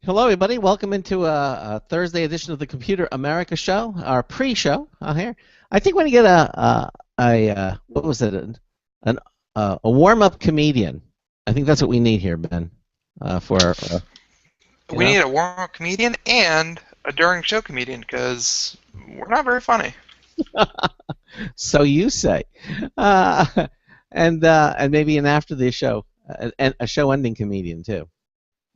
Hello, everybody. Welcome into a Thursday edition of the Computer America Show, our pre-show here. I think we're going to get what was it, an a warm-up comedian. I think that's what we need here, Ben, for you We know. need a warm-up comedian and a during-show comedian because we're not very funny. So you say, uh, and maybe an after the show, and a show-ending comedian too.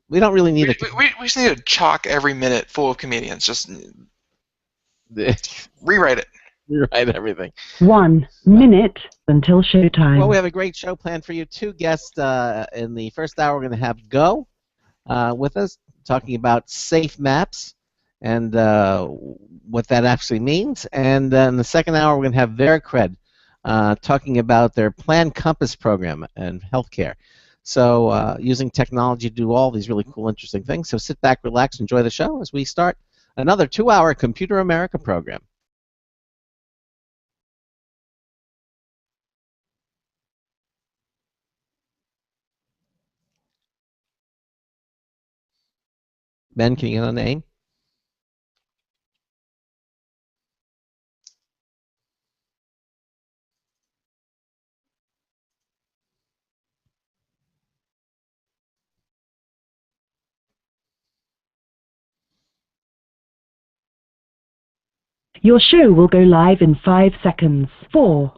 We don't really need We, we, we just need to chock every minute full of comedians. Just a rewrite it. rewrite everything. 1 minute until showtime. Well, we have a great show planned for you. Two guests in the first hour. We're going to have Go with us, talking about safe maps and what that actually means. And in the second hour, we're going to have Vericred talking about their Plan Compass program and healthcare. So using technology to do all these really cool, interesting things. So sit back, relax, enjoy the show as we start another 2-hour Computer America program. Ben, can you get on the AIM? Your show will go live in 5 seconds. 4,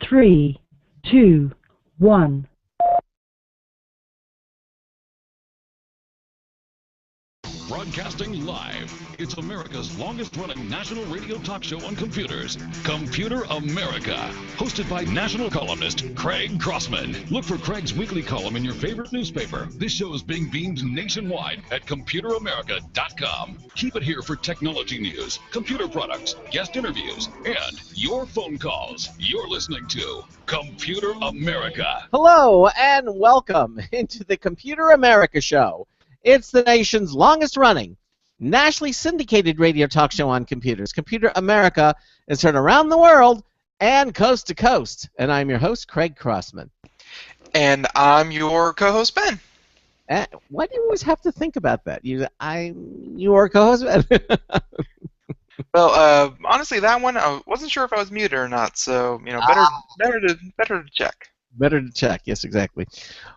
3, 2, 1. Broadcasting live. It's America's longest-running national radio talk show on computers, Computer America. Hosted by national columnist Craig Crossman. Look for Craig's weekly column in your favorite newspaper. This show is being beamed nationwide at ComputerAmerica.com. Keep it here for technology news, computer products, guest interviews, and your phone calls. You're listening to Computer America. Hello and welcome into the Computer America Show. It's the nation's longest-running, nationally syndicated radio talk show on computers. Computer America is heard around the world and coast to coast. And I'm your host, Craig Crossman. And I'm your co-host, Ben. Why do you always have to think about that? I'm your co-host, Ben. Well, honestly, that one I wasn't sure if I was muted or not, so better to check. Better to check. Yes, exactly.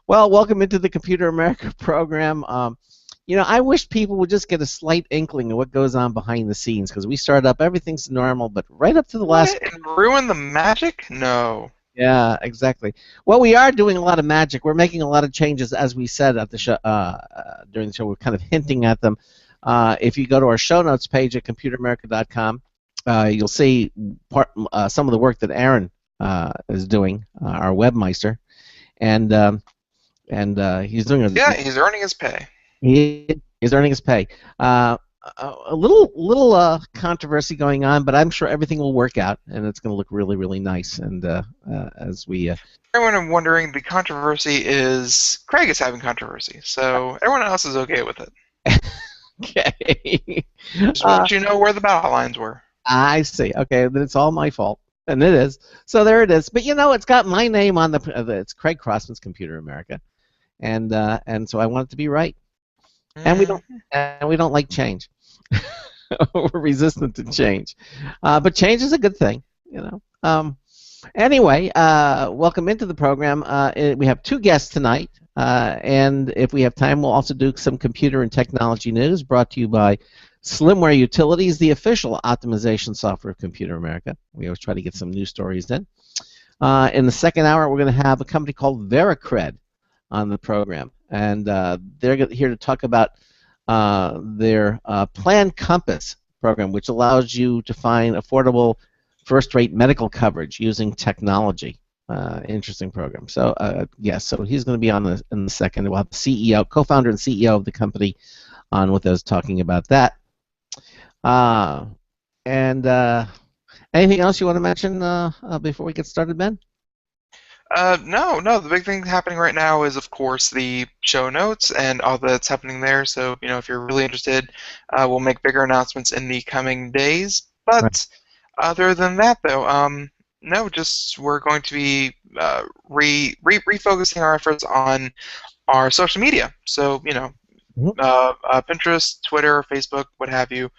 Well, welcome into the Computer America program. I wish people would just get a slight inkling of what goes on behind the scenes, because we start up, everything's normal, but right up to the last... What? And ruin the magic? No. Yeah, exactly. Well, we are doing a lot of magic. We're making a lot of changes, as we said at the show, during the show. We're kind of hinting at them. If you go to our show notes page at computeramerica.com, you'll see some of the work that Aaron is doing, our webmeister, and he's doing he's earning his pay. He's earning his pay. A little controversy going on, but I'm sure everything will work out, and it's going to look really, really nice. And as we everyone wondering, the controversy is Craig is having controversy, so everyone else is okay with it. Okay. Just want you to know where the battle lines were. I see. Okay, then it's all my fault. And it is. So there it is. But it's got my name on it's Craig Crossman's Computer America, and so I want it to be right. And we don't like change. We're resistant to change, but change is a good thing, Anyway, welcome into the program. We have two guests tonight, and if we have time, we'll also do some computer and technology news brought to you by Slimware Utilities, the official optimization software of Computer America. We always try to get some news stories in. In the second hour, we're going to have a company called Vericred on the program, and they're here to talk about their Plan Compass program, which allows you to find affordable first-rate medical coverage using technology. Interesting program. So yes, so he's going to be on in the second. We'll have the CEO, co-founder and CEO of the company on with us talking about that. And anything else you want to mention before we get started, Ben? No. The big thing happening right now is, of course, the show notes and all that's happening there. So, if you're really interested, we'll make bigger announcements in the coming days. But Right. Other than that, though, no, just we're going to be refocusing our efforts on our social media. So, Mhm. Pinterest, Twitter, Facebook, what have you.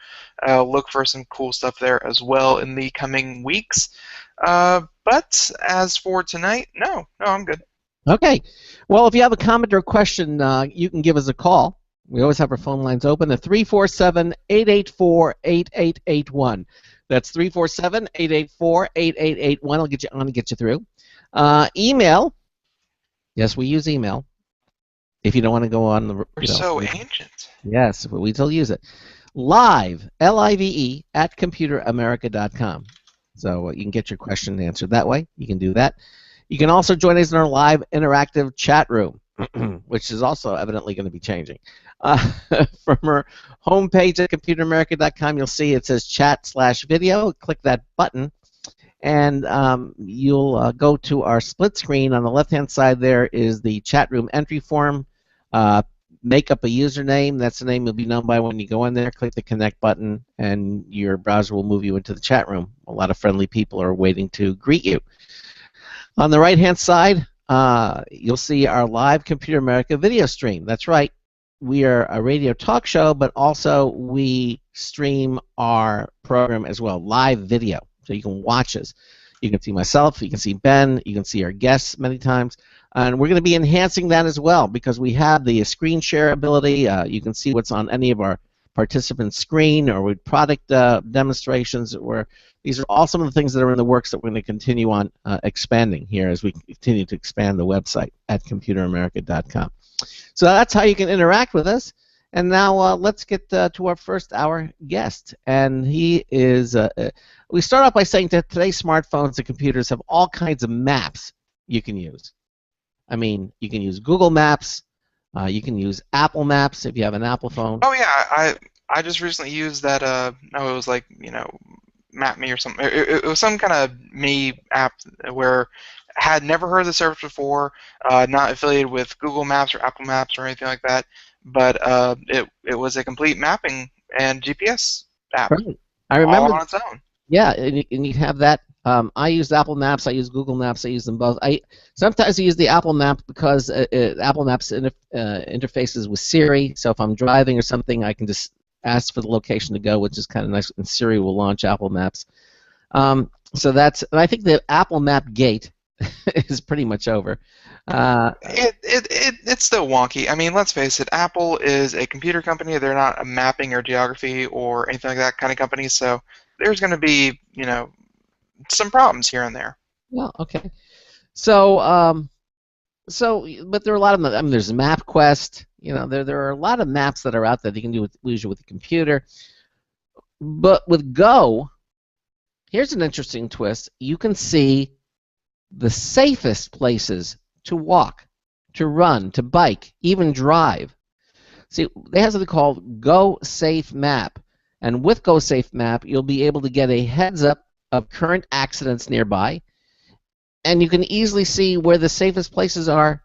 Look for some cool stuff there as well in the coming weeks. But as for tonight, no, I'm good. Okay. Well, if you have a comment or question, you can give us a call. We always have our phone lines open at 347-884-8881. That's 347-884-8881. I'll get you on and get you through. Email. Yes, we use email. If you don't want to go on the, We're so ancient. yes, but we still use it. Live, Live, at computeramerica.com. So you can get your question answered that way. You can do that. You can also join us in our live interactive chat room, which is also evidently going to be changing. From our homepage at computeramerica.com, you'll see it says chat/video. Click that button, and you'll go to our split screen. On the left-hand side there is the chat room entry form. Make up a username. That's the name you'll be known by when you go in there. Click the connect button, and your browser will move you into the chat room. A lot of friendly people are waiting to greet you. On the right-hand side, you'll see our live Computer America video stream. That's right. We are a radio talk show, but also we stream our program as well, live video. So you can watch us. You can see myself, you can see Ben, you can see our guests many times. And we're going to be enhancing that as well because we have the screen share ability. You can see what's on any of our participants' screen or with product demonstrations. These are all some of the things that are in the works that we're going to continue on expanding here as we continue to expand the website at computeramerica.com. So that's how you can interact with us. And now let's get to our first hour guest. And he is, we start off by saying that today's smartphones and computers have all kinds of maps you can use. I mean, you can use Google Maps. You can use Apple Maps if you have an Apple phone. Oh yeah, I just recently used that. It was like Map Me or something. It was some kind of Me app where I had never heard of the service before. Not affiliated with Google Maps or Apple Maps or anything like that. But it was a complete mapping and GPS app. Right. I remember. All on its own. Yeah, and you have that. I use Apple Maps. I use Google Maps. I use them both. Sometimes I use the Apple Map because Apple Maps interfaces with Siri. So if I'm driving or something, I can just ask for the location to go, which is kind of nice, and Siri will launch Apple Maps. So that's. And I think the Apple Map gate is pretty much over. It's still wonky. I mean, let's face it. Apple is a computer company. They're not a mapping or geography or anything like that kind of company. So there's going to be, some problems here and there. Well, okay. So, but there are a lot of them. I mean, there's MapQuest. There are a lot of maps that are out there that you can do usually with the computer. But with Go, here's an interesting twist. You can see the safest places to walk, to run, to bike, even drive. See, they have something called Go Safe Map. And with Go Safe Map, you'll be able to get a heads up of current accidents nearby, and you can easily see where the safest places are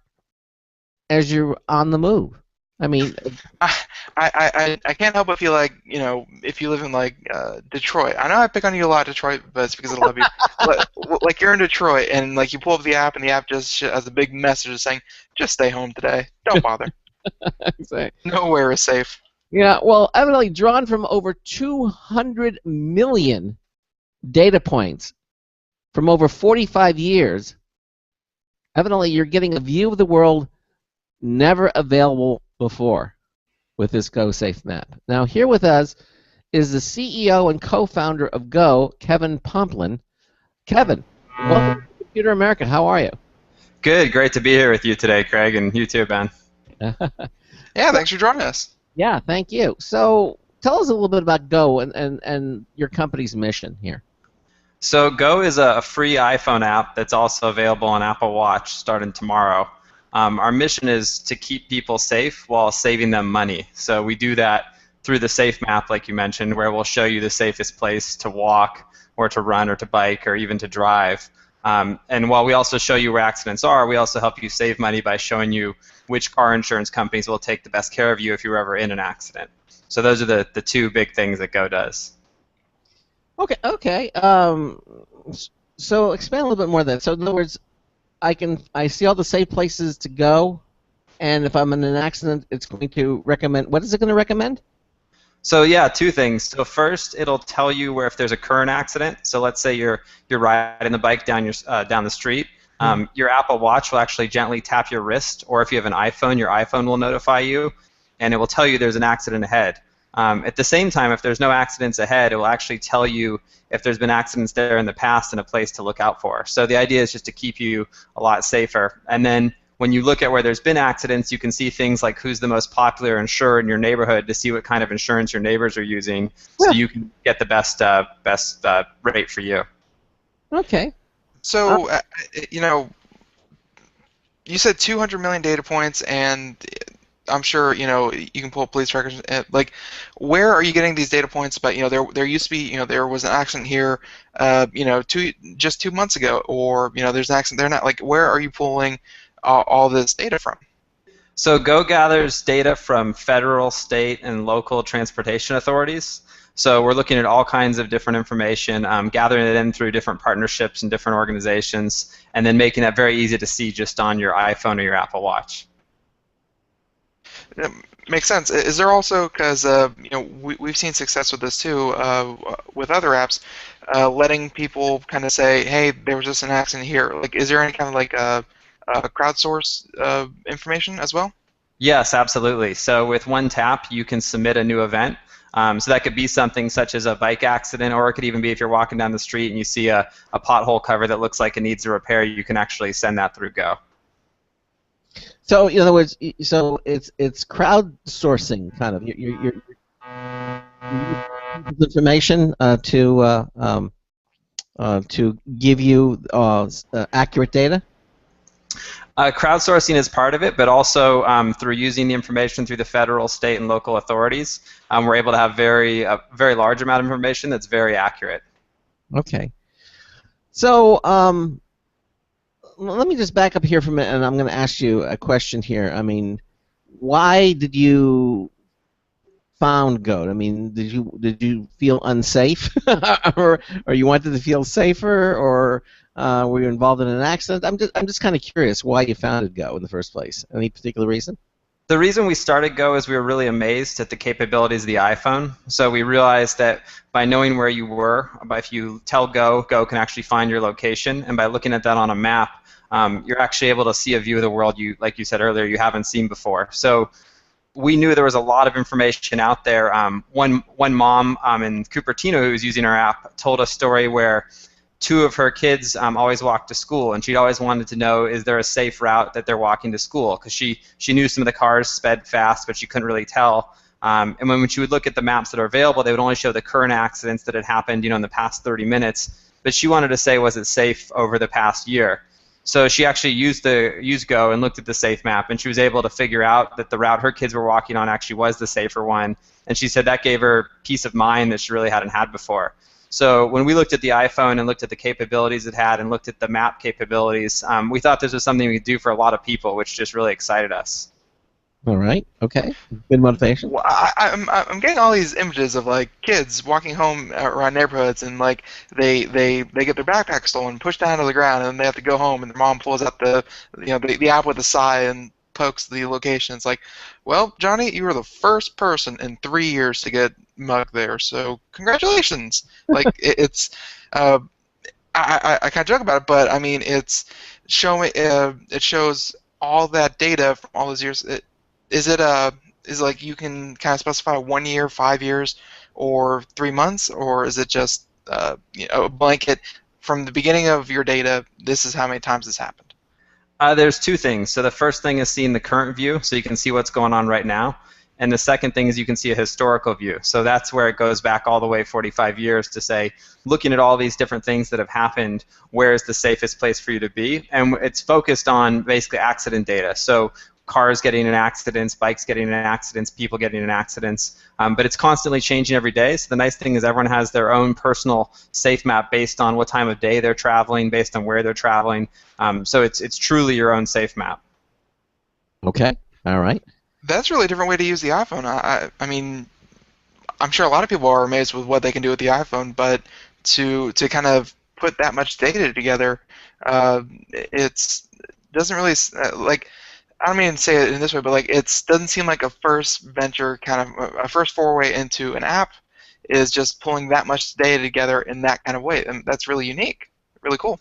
as you're on the move. I mean, I can't help but feel like, if you live in like Detroit. I know I pick on you a lot, Detroit, but it's because I love you. Like you're in Detroit, and like you pull up the app, and the app just has a big message saying, "Just stay home today. Don't bother. Exactly. Nowhere is safe." Yeah. Well, evidently drawn from over 200 million data points from over 45 years. Evidently, you're getting a view of the world never available before with this Go Safe Map. Now, here with us is the CEO and co-founder of Go, Kevin Pomplin. Kevin, welcome to Computer America. How are you? Good. Great to be here with you today, Craig, and you too, Ben. Yeah, thanks for joining us. Yeah, thank you. So tell us a little bit about Go and your company's mission here. So Go is a free iPhone app that's also available on Apple Watch starting tomorrow. Our mission is to keep people safe while saving them money. So we do that through the Safe Map, like you mentioned, where we'll show you the safest place to walk or to run or to bike or even to drive. And while we also show you where accidents are, we also help you save money by showing you which car insurance companies will take the best care of you if you're ever in an accident. So those are the two big things that Go does. Okay. So expand a little bit more on that. So in other words, I see all the safe places to go And if I'm in an accident, it's going to recommend. What is it going to recommend? So yeah, two things. So first, it'll tell you where if there's a current accident. So let's say you're riding the bike down the street. Your Apple Watch will actually gently tap your wrist, or if you have an iPhone, your iPhone will notify you, and it will tell you there's an accident ahead. At the same time, if there's no accidents ahead, it will actually tell you if there's been accidents there in the past and a place to look out for. So the idea is just to keep you a lot safer. And then when you look at where there's been accidents, you can see things like who's the most popular insurer in your neighborhood to see what kind of insurance your neighbors are using, so you can get the best rate for you. Okay. So, you know, you said 200 million data points, and I'm sure you can pull up police records. Like, where are you getting these data points? But there used to be there was an accident here, just 2 months ago, or there's an accident there now. Like, where are you pulling all this data from? So Go gathers data from federal, state, and local transportation authorities. So we're looking at all kinds of different information, gathering it in through different partnerships and different organizations, and then making that very easy to see just on your iPhone or your Apple Watch. It makes sense. Is there also, because we've seen success with this too, with other apps, letting people kind of say, hey, there was just an accident here. Like, is there any kind of like crowdsource information as well? Yes, absolutely. So with one tap, you can submit a new event. So that could be something such as a bike accident, or it could even be if you're walking down the street and you see a pothole cover that looks like it needs a repair, you can actually send that through Go. So in other words, so it's crowdsourcing kind of. You're using information to give you accurate data. Crowdsourcing is part of it, but also through using the information through the federal, state, and local authorities, we're able to have a very large amount of information that's very accurate. Okay. So let me just back up here for a minute, and I'm going to ask you a question here. I mean, why did you found Go? I mean, did you feel unsafe, or you wanted to feel safer, or were you involved in an accident? I'm just kind of curious why you founded Go in the first place. Any particular reason? The reason we started Go is we were really amazed at the capabilities of the iPhone. So we realized that by knowing where you were, if you tell Go, Go can actually find your location, and by looking at that on a map, you're actually able to see a view of the world like you said earlier, you haven't seen before. So we knew there was a lot of information out there. One mom in Cupertino who was using our app told a story where two of her kids always walked to school, and she'd always wanted to know, is there a safe route that they're walking to school? Because she knew some of the cars sped fast, but she couldn't really tell. And when she would look at the maps that are available, they would only show the current accidents that had happened in the past 30 minutes. But she wanted to say, was it safe over the past year? So she actually used Go and looked at the safe map, and she was able to figure out that the route her kids were walking on actually was the safer one. And she said that gave her peace of mind that she really hadn't had before. So when we looked at the iPhone and looked at the capabilities it had and looked at the map capabilities, we thought this was something we could do for a lot of people, which just really excited us. All right. Okay. Good motivation. Well, I'm getting all these images of like kids walking home around neighborhoods, and like they get their backpack stolen, pushed down to the ground, and they have to go home, and their mom pulls out the app with a sigh and pokes the location. It's like, well, Johnny, you were the first person in 3 years to get mugged there, so congratulations. Like it's I kind of joke about it, but I mean it shows all that data from all those years. Is like you can kind of specify 1 year, 5 years, or 3 months, or is it just a blanket from the beginning of your data? This is how many times this happened. There's two things. So the first thing is seeing the current view, so you can see what's going on right now. And the second thing is you can see a historical view. So that's where it goes back all the way 45 years to say, looking at all these different things that have happened, where is the safest place for you to be? And it's focused on basically accident data. So cars getting in accidents, bikes getting in accidents, people getting in accidents. But it's constantly changing every day. So the nice thing is everyone has their own personal safe map based on what time of day they're traveling, based on where they're traveling. So it's truly your own safe map. Okay. All right. That's really a different way to use the iPhone. I mean, I'm sure a lot of people are amazed with what they can do with the iPhone, but to kind of put that much data together, it's doesn't really like. I don't mean to say it in this way, but like it doesn't seem like a first venture, kind of a first foray into an app is just pulling that much data together in that kind of way, and that's really unique, really cool.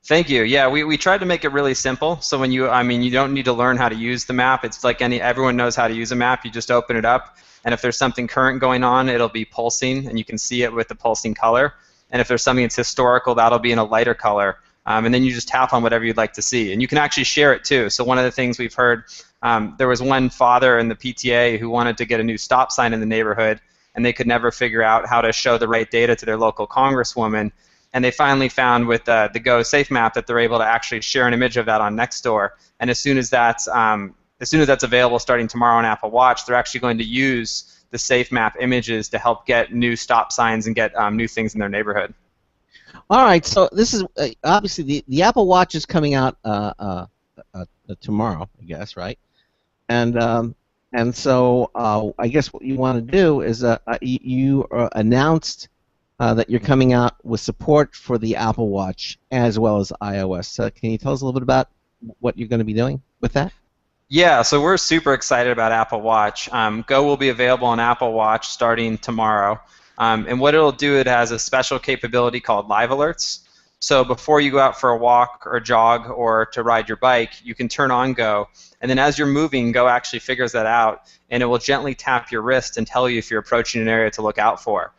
Thank you. Yeah, we tried to make it really simple. So when you don't need to learn how to use the map. It's like everyone knows how to use a map. You just open it up, and if there's something current going on, it'll be pulsing, and you can see it with the pulsing color. And if there's something that's historical, that'll be in a lighter color. And then you just tap on whatever you'd like to see. And you can actually share it too. So one of the things we've heard, there was one father in the PTA who wanted to get a new stop sign in the neighborhood, and they could never figure out how to show the right data to their local congresswoman. And they finally found with the Go Safe Map that they're able to actually share an image of that on Nextdoor. And as soon as that's available starting tomorrow on Apple Watch, they're actually going to use the Safe Map images to help get new stop signs and get new things in their neighborhood. All right, so this is obviously the Apple Watch is coming out tomorrow, I guess, right? And so I guess what you want to do is you announced that you're coming out with support for the Apple Watch as well as iOS. Can you tell us a little bit about what you're going to be doing with that? Yeah, so we're super excited about Apple Watch. Go will be available on Apple Watch starting tomorrow. And what it'll do, it has a special capability called Live Alerts. So before you go out for a walk or jog or to ride your bike, you can turn on Go. And then as you're moving, Go actually figures that out, and it will gently tap your wrist and tell you if you're approaching an area to look out for.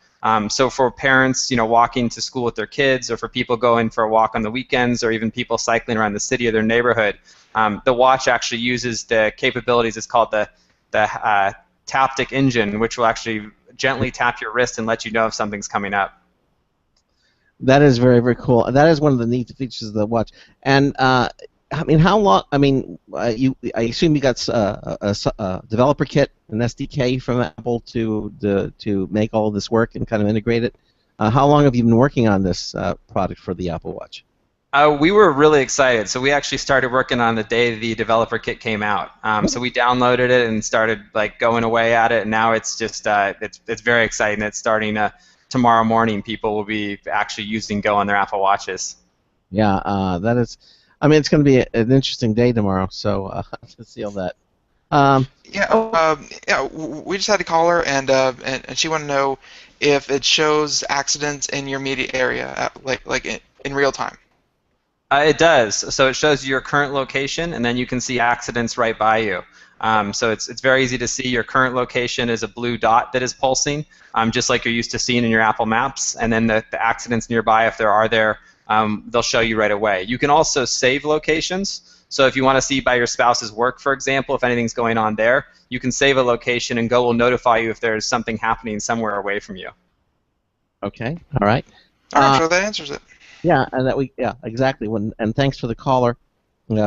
So for parents, walking to school with their kids, or for people going for a walk on the weekends, or even people cycling around the city or their neighborhood, the watch actually uses the capabilities. It's called the Taptic Engine, which will actually gently tap your wrist and let you know if something's coming up. That is very, very cool. That is one of the neat features of the watch. And I mean, how long? I mean, I assume you got a developer kit, an SDK from Apple to make all of this work and kind of integrate it. How long have you been working on this product for the Apple Watch? We were really excited. So we actually started working on the day the developer kit came out. So we downloaded it and started going away at it, and now it's just it's very exciting. It's starting tomorrow morning. People will be actually using Go on their Apple Watches. Yeah, that is. I mean, it's going to be an interesting day tomorrow. So to see all that. Yeah, we just had to call her, and she wanted to know if it shows accidents in your immediate area, in real time. It does. So it shows your current location, and then you can see accidents right by you. So it's very easy to see. Your current location is a blue dot that is pulsing, just like you're used to seeing in your Apple Maps. And then the accidents nearby, if there are there, they'll show you right away. You can also save locations. So if you want to see by your spouse's work, for example, if anything's going on there, you can save a location, and Go will notify you if there's something happening somewhere away from you. Okay. All right. So that answers it. Yeah, and exactly. And thanks for the caller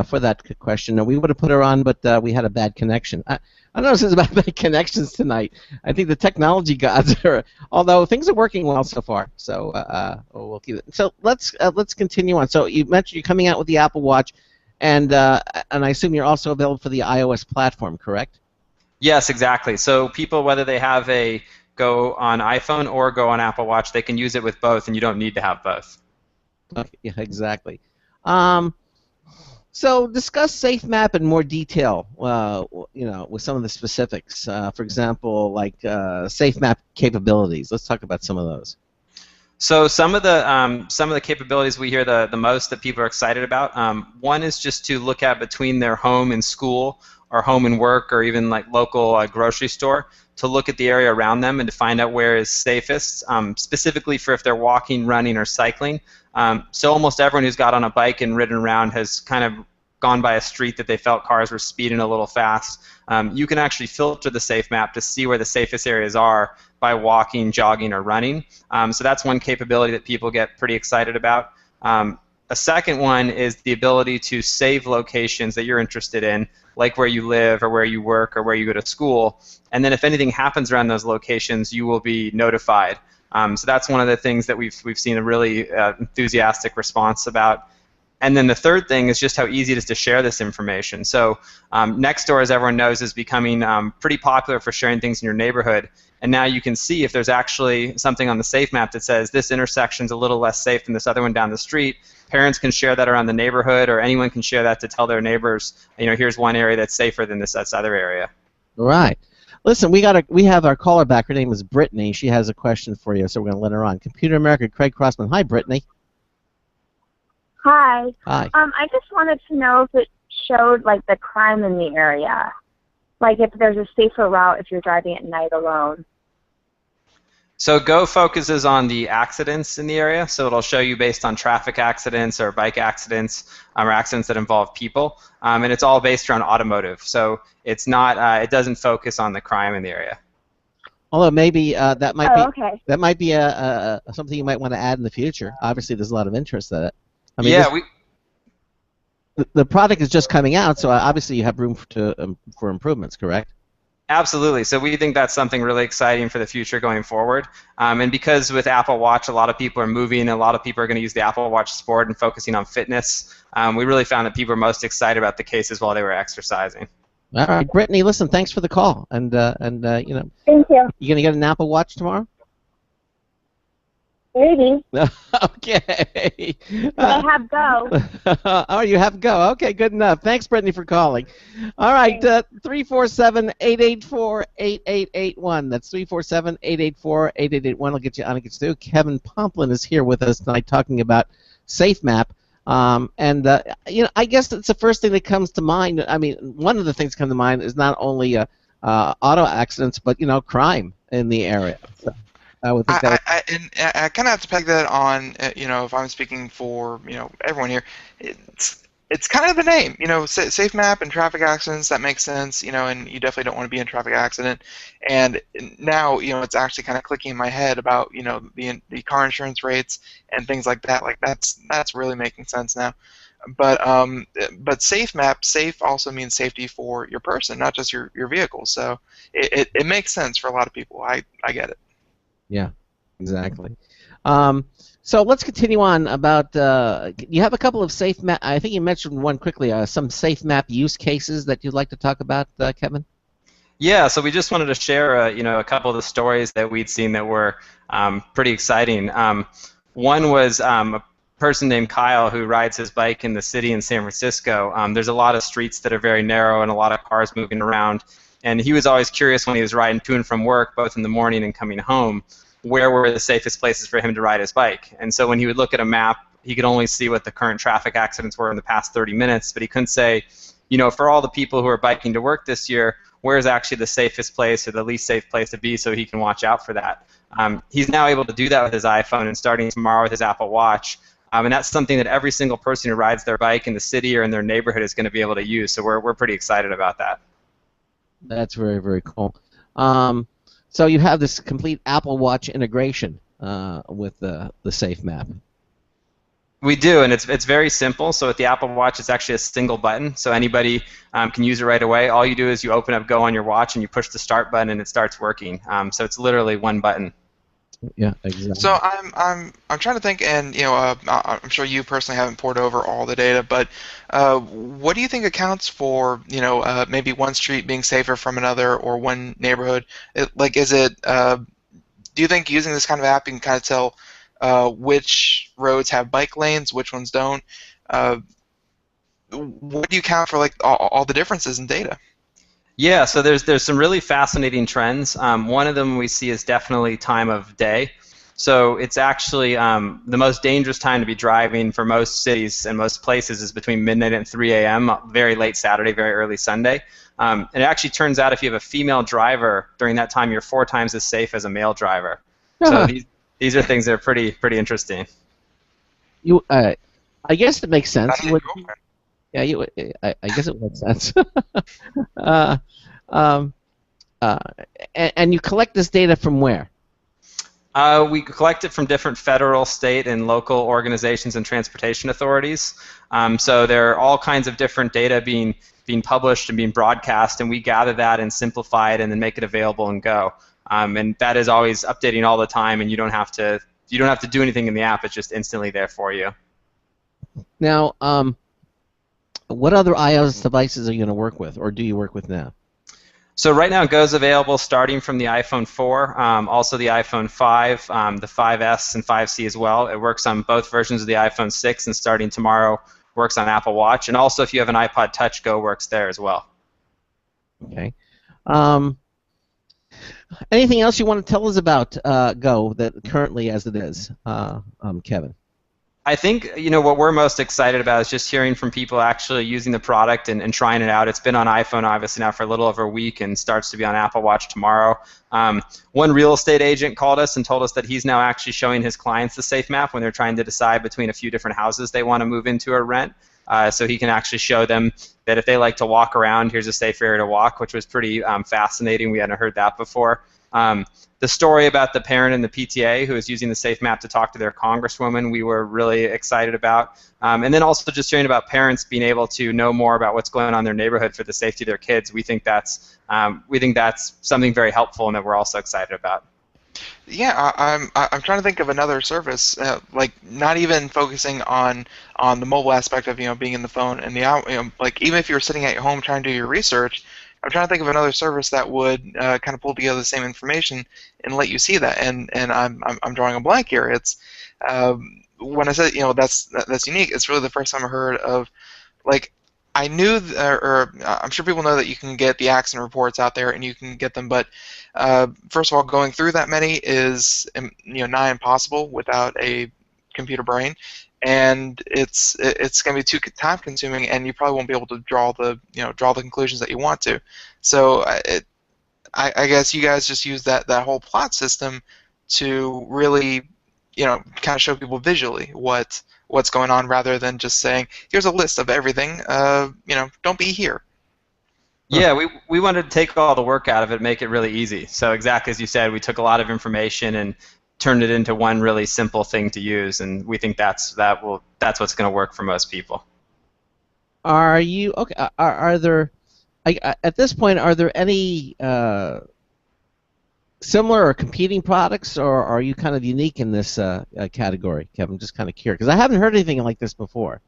for that question. Now, we would have put her on, but we had a bad connection. I don't know if this is about bad connections tonight. I think the technology gods are, although things are working well so far. So we'll keep it. So let's continue on. So you mentioned you're coming out with the Apple Watch, and I assume you're also available for the iOS platform, correct? Yes, exactly. So people, whether they have a Go on iPhone or Go on Apple Watch, they can use it with both, and you don't need to have both. Okay, yeah, exactly. So discuss Safe Map in more detail. With some of the specifics. For example, like Safe Map capabilities. Let's talk about some of those. So some of the capabilities we hear the most that people are excited about. One is just to look at between their home and school, or home and work, or even like local grocery store, to look at the area around them and to find out where is safest, specifically for if they're walking, running, or cycling. So almost everyone who's got on a bike and ridden around has kind of gone by a street that they felt cars were speeding a little fast. You can actually filter the Safe Map to see where the safest areas are by walking, jogging, or running. So that's one capability that people get pretty excited about. A second one is the ability to save locations that you're interested in, like where you live or where you work or where you go to school. And then if anything happens around those locations, you will be notified. So that's one of the things that we've seen a really enthusiastic response about. And then the third thing is just how easy it is to share this information. So Nextdoor, as everyone knows, is becoming pretty popular for sharing things in your neighborhood. and now you can see if there's actually something on the safe map that says this intersection's a little less safe than this other one down the street. Parents can share that around the neighborhood, or anyone can share that to tell their neighbors, here's one area that's safer than this other area. Right. Listen, we have our caller back. Her name is Brittany. She has a question for you, so we're going to let her on. Computer America, Craig Crossman. Hi, Brittany. Hi. Hi. I just wanted to know if it showed like the crime in the area, like if there's a safer route if you're driving at night alone. So Go focuses on the accidents in the area, so it'll show you based on traffic accidents or bike accidents or accidents that involve people, and it's all based around automotive. So it's not, it doesn't focus on the crime in the area. Although maybe that might okay. that might be something you might want to add in the future. Obviously, there's a lot of interest in it. I mean, yeah, the product is just coming out, so obviously you have room for improvements, correct? Absolutely. So we think that's something really exciting for the future going forward. And because with Apple Watch, a lot of people are moving, a lot of people are going to use the Apple Watch Sport and focusing on fitness, we really found that people were most excited about the cases while they were exercising. All right, Brittany, listen, thanks for the call. And Thank you. you going to get an Apple Watch tomorrow? Maybe. Okay. I have Go. Oh, you have Go. Okay, good enough. Thanks, Brittany, for calling. All right, 347-884-8881. That's 347-884-8881. I'll get you on. I'll get you through. Kevin Pomplin is here with us tonight talking about SafeMap. I guess it's the first thing that comes to mind. I mean, one of the things that come to mind is not only auto accidents, but crime in the area. So I would think I kind of have to peg that on, if I'm speaking for, everyone here, it's kind of the name, safe map and traffic accidents, that makes sense, and you definitely don't want to be in a traffic accident. And now, it's actually kind of clicking in my head about, the car insurance rates and things like that. Like that's really making sense now. But safe map, safe also means safety for your person, not just your vehicle. So it makes sense for a lot of people. I get it. Yeah, exactly. So let's continue on about, you have a couple of safe map, I think you mentioned one quickly, some safe map use cases that you'd like to talk about, Kevin? Yeah, so we just wanted to share, a couple of the stories that we'd seen that were pretty exciting. One was a person named Kyle who rides his bike in the city in San Francisco. There's a lot of streets that are very narrow and a lot of cars moving around. And he was always curious when he was riding to and from work, both in the morning and coming home, where were the safest places for him to ride his bike. And so when he would look at a map, he could only see what the current traffic accidents were in the past 30 minutes, but he couldn't say, for all the people who are biking to work this year, where is actually the safest place or the least safe place to be so he can watch out for that. He's now able to do that with his iPhone, and starting tomorrow with his Apple Watch. And that's something that every single person who rides their bike in the city or in their neighborhood is going to be able to use. So we're pretty excited about that. That's very, very cool. So you have this complete Apple Watch integration with the Safe Map. We do, and it's very simple. So with the Apple Watch, it's actually a single button, so anybody can use it right away. All you do is you open up Go on your watch and you push the start button, and it starts working. So it's literally one button. Yeah, exactly. So I'm trying to think, and I'm sure you personally haven't poured over all the data, but what do you think accounts for maybe one street being safer from another or one neighborhood? Do you think using this kind of app you can kind of tell which roads have bike lanes, which ones don't? What do you count for, like all the differences in data? Yeah, so there's some really fascinating trends. One of them we see is definitely time of day. So it's actually the most dangerous time to be driving for most cities and most places is between midnight and 3 a.m., very late Saturday, very early Sunday. And it actually turns out if you have a female driver during that time, you're 4 times as safe as a male driver. So these are things that are pretty interesting. I guess it makes sense. Cool. Yeah, I guess it makes sense. And you collect this data from where? We collect it from different federal, state, and local organizations and transportation authorities. So there are all kinds of different data being published and being broadcast, and we gather that and simplify it and then make it available and Go. And that is always updating all the time, and you don't have to do anything in the app. It's just instantly there for you. Now, what other iOS devices are you going to work with, or do you work with now? So right now, Go is available starting from the iPhone 4, also the iPhone 5, the 5S and 5C as well. It works on both versions of the iPhone 6, and starting tomorrow, works on Apple Watch. And also, if you have an iPod Touch, Go works there as well. Okay. Anything else you want to tell us about Go that currently as it is, Kevin? I think what we're most excited about is just hearing from people actually using the product and trying it out. It's been on iPhone obviously now for a little over a week and starts to be on Apple Watch tomorrow. One real estate agent called us and told us that he's now actually showing his clients the Safe Map when they're trying to decide between a few different houses they want to move into or rent. So he can actually show them that if they like to walk around, here's a safe area to walk, which was pretty fascinating. We hadn't heard that before. The story about the parent in the PTA who is using the Safe Map to talk to their congresswoman, we were really excited about. And then also just hearing about parents being able to know more about what's going on in their neighborhood for the safety of their kids. We think that's something very helpful and that we're also excited about. Yeah, I'm trying to think of another service, like not even focusing on the mobile aspect of being in the phone and like even if you're sitting at your home trying to do your research. I'm trying to think of another service that would kind of pull together the same information and let you see that. And I'm drawing a blank here. It's when I said that's unique. It's really the first time I heard of, like, I knew or I'm sure people know that you can get the accident reports out there and you can get them, but first of all, going through that many is nigh impossible without a computer brain. And it's going to be too time consuming, and you probably won't be able to draw the conclusions that you want to. So I guess you guys just use that whole plot system to really kind of show people visually what's going on, rather than just saying here's a list of everything. Don't be here. Yeah, we wanted to take all the work out of it, make it really easy. So exactly as you said, we took a lot of information and turned it into one really simple thing to use, and we think that's what's going to work for most people. Are you okay? Are there at this point any similar or competing products, or are you kind of unique in this category, Kevin? Just kind of curious because I haven't heard anything like this before.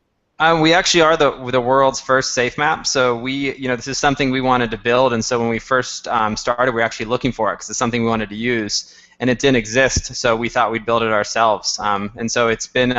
We actually are the world's first Safe Map. So this is something we wanted to build, and so when we first started, we were actually looking for it because it's something we wanted to use. And it didn't exist, so we thought we'd build it ourselves. And so it's been,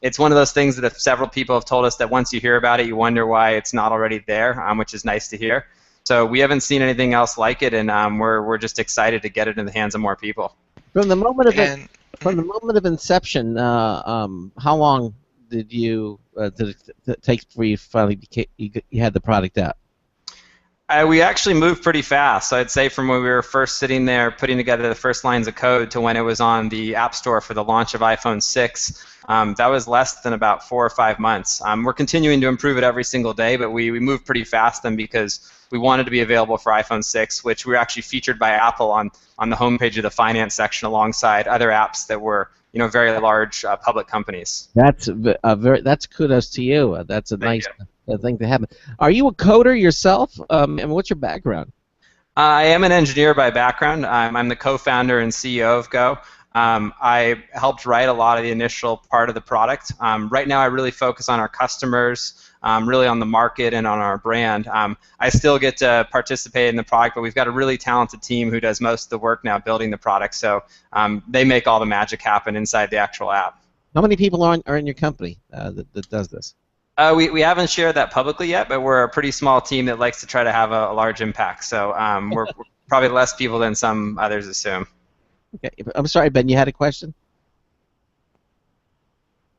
it's one of those things that if several people have told us that once you hear about it, you wonder why it's not already there, which is nice to hear. So we haven't seen anything else like it, and we're just excited to get it in the hands of more people. From the moment of inception, how long did it take for you finally you had the product out? We actually moved pretty fast. So I'd say from when we were first sitting there putting together the first lines of code to when it was on the App Store for the launch of iPhone 6, that was less than about 4 or 5 months. We're continuing to improve it every single day, but we moved pretty fast then because we wanted to be available for iPhone 6, which we were actually featured by Apple on the homepage of the finance section alongside other apps that were very large public companies. That's kudos to you. That's a nice thing to happen. Are you a coder yourself? And what's your background? I am an engineer by background. I'm the co-founder and CEO of Go. I helped write a lot of the initial part of the product. Right now I really focus on our customers, really on the market and on our brand. I still get to participate in the product, but we've got a really talented team who does most of the work now building the product, so they make all the magic happen inside the actual app. How many people are in your company that does this? We haven't shared that publicly yet, but we're a pretty small team that likes to try to have a large impact, so we're probably less people than some others assume. Okay. I'm sorry, Ben, you had a question?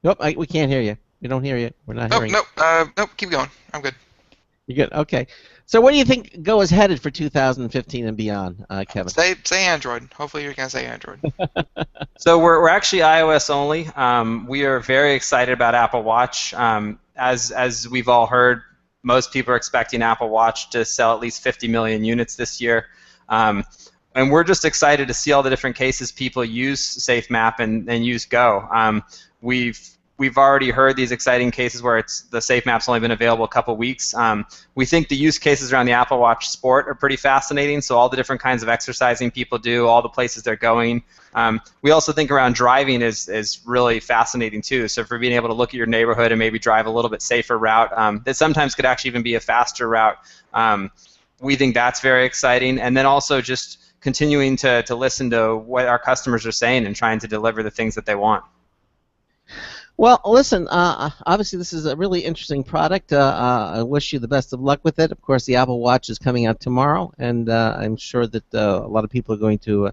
Nope, we can't hear you. We don't hear you. We're not hearing you. Nope, keep going. I'm good. You're good. Okay. So where do you think Go is headed for 2015 and beyond, Kevin? Say Android. Hopefully you're going to say Android. So we're actually iOS only. We are very excited about Apple Watch. As we've all heard, most people are expecting Apple Watch to sell at least 50 million units this year. And we're just excited to see all the different cases people use Safe Map and use Go. We've already heard these exciting cases where the Safe Map's only been available a couple weeks. We think the use cases around the Apple Watch Sport are pretty fascinating, so all the different kinds of exercising people do, all the places they're going. We also think around driving is really fascinating too, so for being able to look at your neighborhood and maybe drive a little bit safer route, that sometimes could actually even be a faster route. we think that's very exciting. And then also just continuing to listen to what our customers are saying and trying to deliver the things that they want. Well, listen, obviously this is a really interesting product. I wish you the best of luck with it. Of course, the Apple Watch is coming out tomorrow, and I'm sure that a lot of people are going to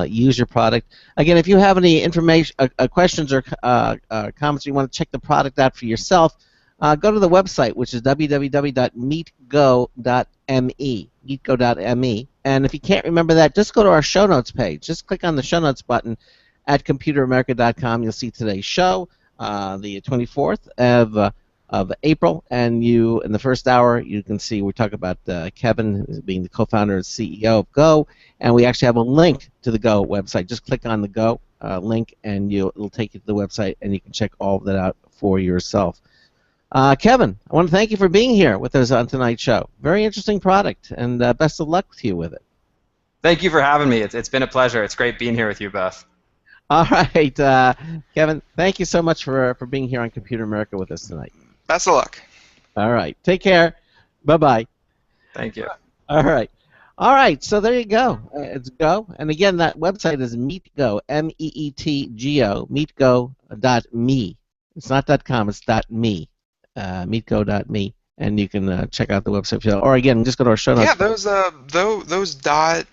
use your product. Again, if you have any information, questions or comments, or you want to check the product out for yourself, go to the website, which is www.meetgo.me, meetgo.me. And if you can't remember that, just go to our show notes page. Just click on the show notes button at computeramerica.com. You'll see today's show, the 24th of April, and in the first hour you can see we talk about Kevin being the co-founder and CEO of Go, and we actually have a link to the Go website. Just click on the Go link, and it'll take you to the website, and you can check all of that out for yourself. Kevin, I want to thank you for being here with us on tonight's show. Very interesting product, and best of luck to you with it. Thank you for having me. It's been a pleasure. It's great being here with you both. All right, Kevin, thank you so much for being here on Computer America with us tonight. Best of luck. All right, take care. Bye-bye. Thank you. All right. All right, so there you go. It's Go. And again, that website is MeetGo, M-E-E-T-G-O, meetgo.me. It's not .com, it's .me, meetgo.me. And you can check out the website. Or again, just go to our show notes. Yeah, those dot,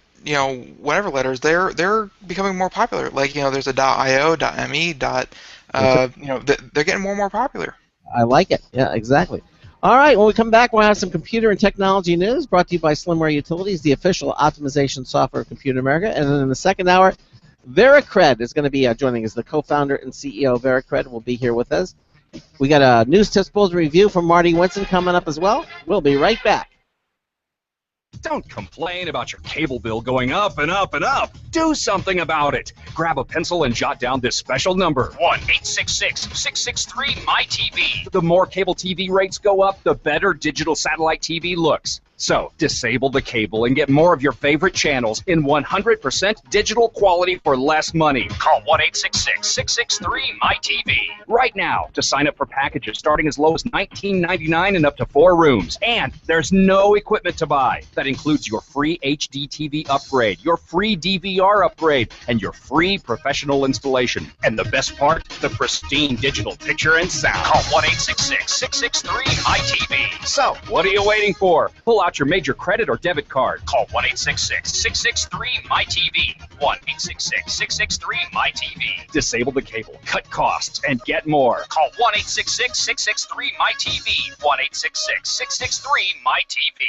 whatever letters, they're becoming more popular. Like, there's a .io, .me, they're getting more and more popular. I like it. Yeah, exactly. All right, when we come back, we'll have some computer and technology news brought to you by Slimware Utilities, the official optimization software of Computer America. And then in the second hour, Vericred is going to be joining us. The co-founder and CEO of Vericred will be here with us. We got a news tips bulletin review from Marty Winston coming up as well. We'll be right back. Don't complain about your cable bill going up and up and up. Do something about it. Grab a pencil and jot down this special number, 1-866-663-MyTV. The more cable TV rates go up, the better digital satellite TV looks. So, disable the cable and get more of your favorite channels in 100% digital quality for less money. Call 1-866-663-MyTV right now to sign up for packages starting as low as $19.99 and up to 4 rooms. And there's no equipment to buy. That includes your free HD TV upgrade, your free DVR upgrade, and your free professional installation. And the best part, the pristine digital picture and sound. Call 1-866-663-MyTV. So, what are you waiting for? Pull out your major credit or debit card. Call 1-866-663-MyTV. 1-866-663-MyTV. Disable the cable, cut costs, and get more. Call 1-866-663-MyTV. 1-866-663-MyTV.